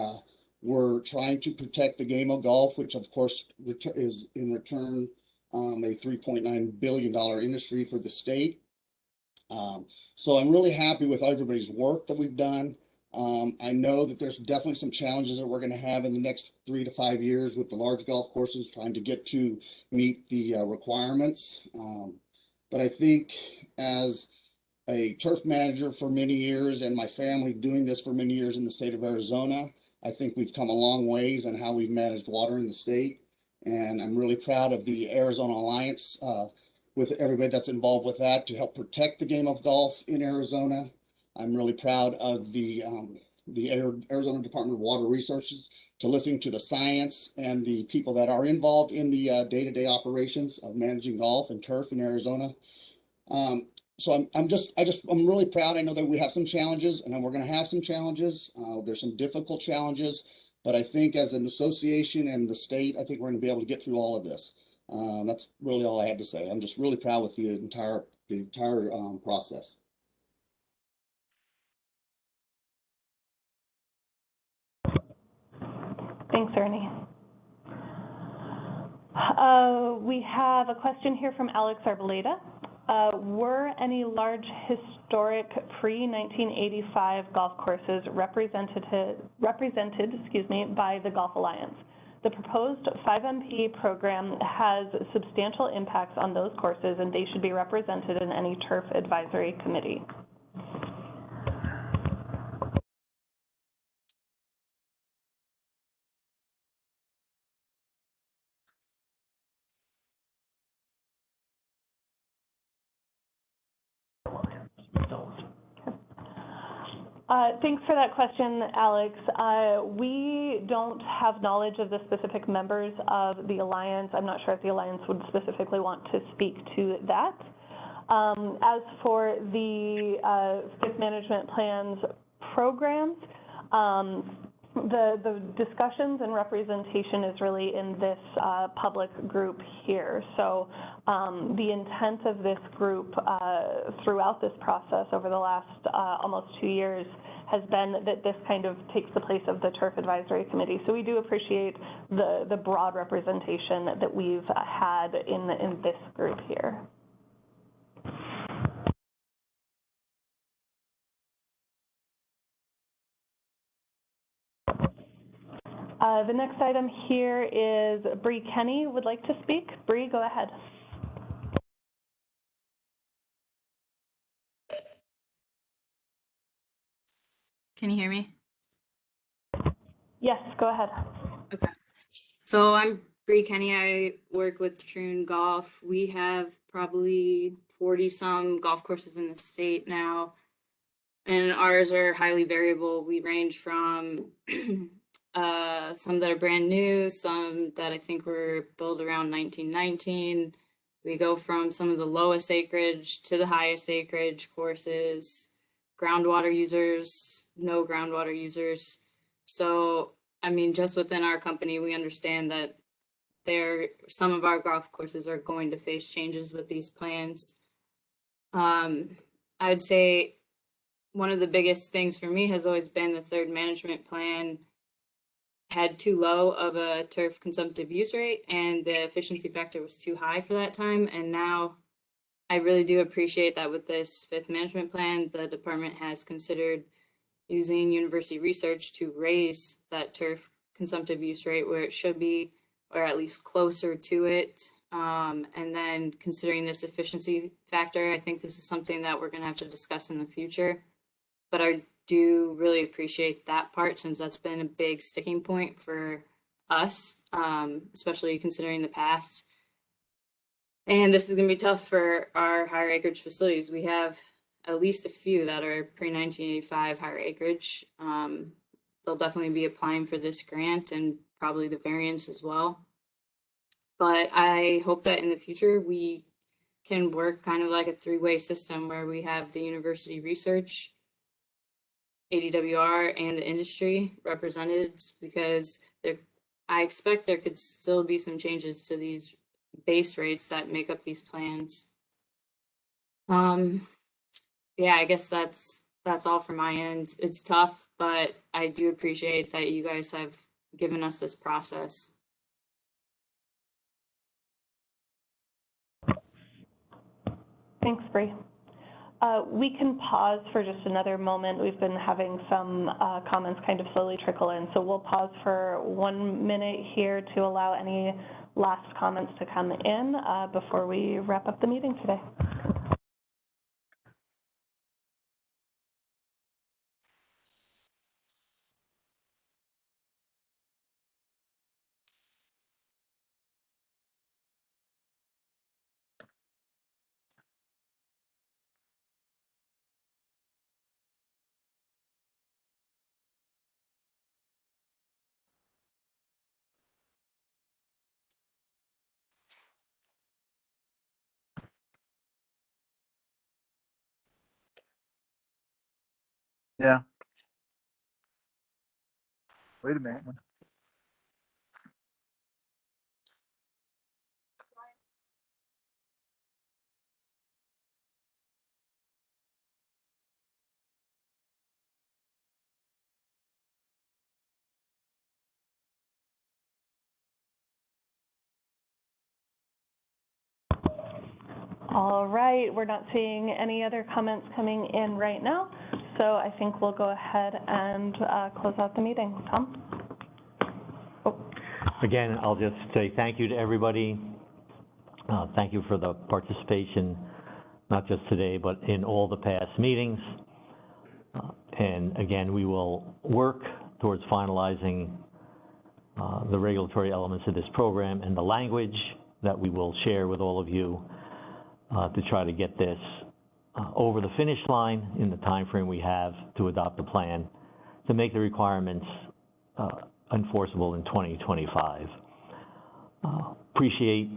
we're trying to protect the game of golf, which of course is in return a $3.9 billion industry for the state. So I'm really happy with everybody's work that we've done. I know that there's definitely some challenges that we're going to have in the next 3 to 5 years with the large golf courses trying to get to meet the requirements. But I think as a turf manager for many years and my family doing this for many years in the state of Arizona, I think we've come a long ways on how we've managed water in the state. And I'm really proud of the Arizona Alliance with everybody that's involved with that to help protect the game of golf in Arizona. I'm really proud of the Arizona Department of Water Resources to listening to the science and the people that are involved in the day-to-day operations of managing golf and turf in Arizona. So I'm really proud. I know that we have some challenges, and we're going to have some challenges. There's some difficult challenges, but I think as an association and the state, I think we're going to be able to get through all of this. That's really all I had to say. I'm just really proud with the entire process. Thanks, Ernie. We have a question here from Alex Arboleda. Were any large historic pre-1985 golf courses represented by the Golf Alliance? The proposed 5MP program has substantial impacts on those courses, and they should be represented in any turf advisory committee. Thanks for that question, Alex. We don't have knowledge of the specific members of the Alliance. I'm not sure if the Alliance would specifically want to speak to that. As for the fifth management plans programs, the discussions and representation is really in this public group here. So the intent of this group throughout this process over the last almost 2 years has been that this kind of takes the place of the Turf Advisory Committee. So we do appreciate the broad representation that we've had in this group here. The next item here is Bree Kenny would like to speak. Bree, go ahead. Can you hear me? Yes, go ahead. Okay. So I'm Bree Kenny. I work with Troon Golf. We have probably 40-some golf courses in the state now, and ours are highly variable. We range from some that are brand new, some that I think were built around 1919. We go from some of the lowest acreage to the highest acreage courses, groundwater users, no groundwater users. So, I mean, just within our company, we understand that some of our golf courses are going to face changes with these plans. I'd say one of the biggest things for me has always been the third management plan had too low of a turf consumptive use rate, and the efficiency factor was too high for that time. And now I really do appreciate that with this fifth management plan, the department has considered using university research to raise that turf consumptive use rate where it should be, or at least closer to it. And then considering this efficiency factor, I think this is something that we're going to have to discuss in the future. But I do really appreciate that part, since that's been a big sticking point for us, especially considering the past. And this is going to be tough for our higher acreage facilities. We have at least a few that are pre-1985 higher acreage. They'll definitely be applying for this grant and probably the variance as well. But I hope that in the future we can work kind of like a three-way system where we have the university research, ADWR, and the industry represented, because I expect there could still be some changes to these base rates that make up these plans. Yeah, I guess that's all from my end. It's tough, but I do appreciate that you guys have given us this process. Thanks, Bree. We can pause for just another moment. We've been having some comments kind of slowly trickle in, so we'll pause for 1 minute here to allow any last comments to come in before we wrap up the meeting today. Yeah. Wait a minute. All right, we're not seeing any other comments coming in right now, so I think we'll go ahead and close out the meeting. Tom? Oh. Again, I'll just say thank you to everybody. Thank you for the participation, not just today, but in all the past meetings. And again, we will work towards finalizing the regulatory elements of this program and the language that we will share with all of you to try to get this over the finish line in the time frame we have to adopt the plan to make the requirements enforceable in 2025. Appreciate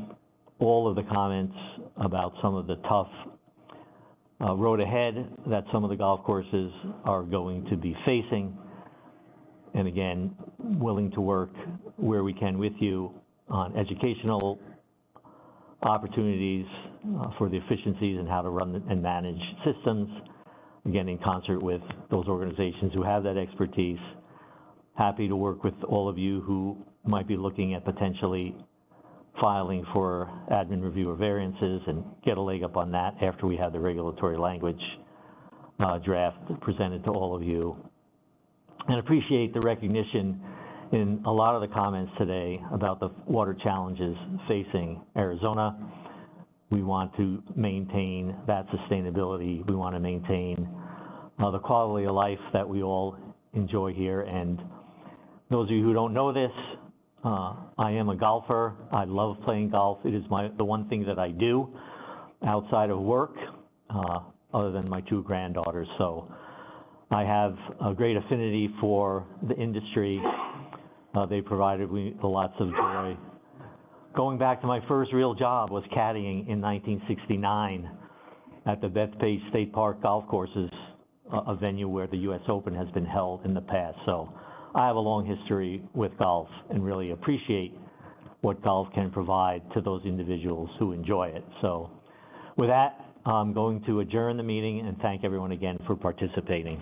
all of the comments about some of the tough road ahead that some of the golf courses are going to be facing. And again, willing to work where we can with you on educational opportunities for the efficiencies and how to run and manage systems, again, in concert with those organizations who have that expertise. Happy to work with all of you who might be looking at potentially filing for admin review or variances and get a leg up on that after we have the regulatory language draft presented to all of you. And appreciate the recognition in a lot of the comments today about the water challenges facing Arizona. We want to maintain that sustainability. We want to maintain the quality of life that we all enjoy here. And those of you who don't know this, I am a golfer. I love playing golf. It is the one thing that I do outside of work, other than my two granddaughters. So I have a great affinity for the industry. They provided me lots of joy. Going back to my first real job was caddying in 1969 at the Bethpage State Park Golf Courses, a venue where the U.S. Open has been held in the past. So I have a long history with golf and really appreciate what golf can provide to those individuals who enjoy it. So with that, I'm going to adjourn the meeting and thank everyone again for participating.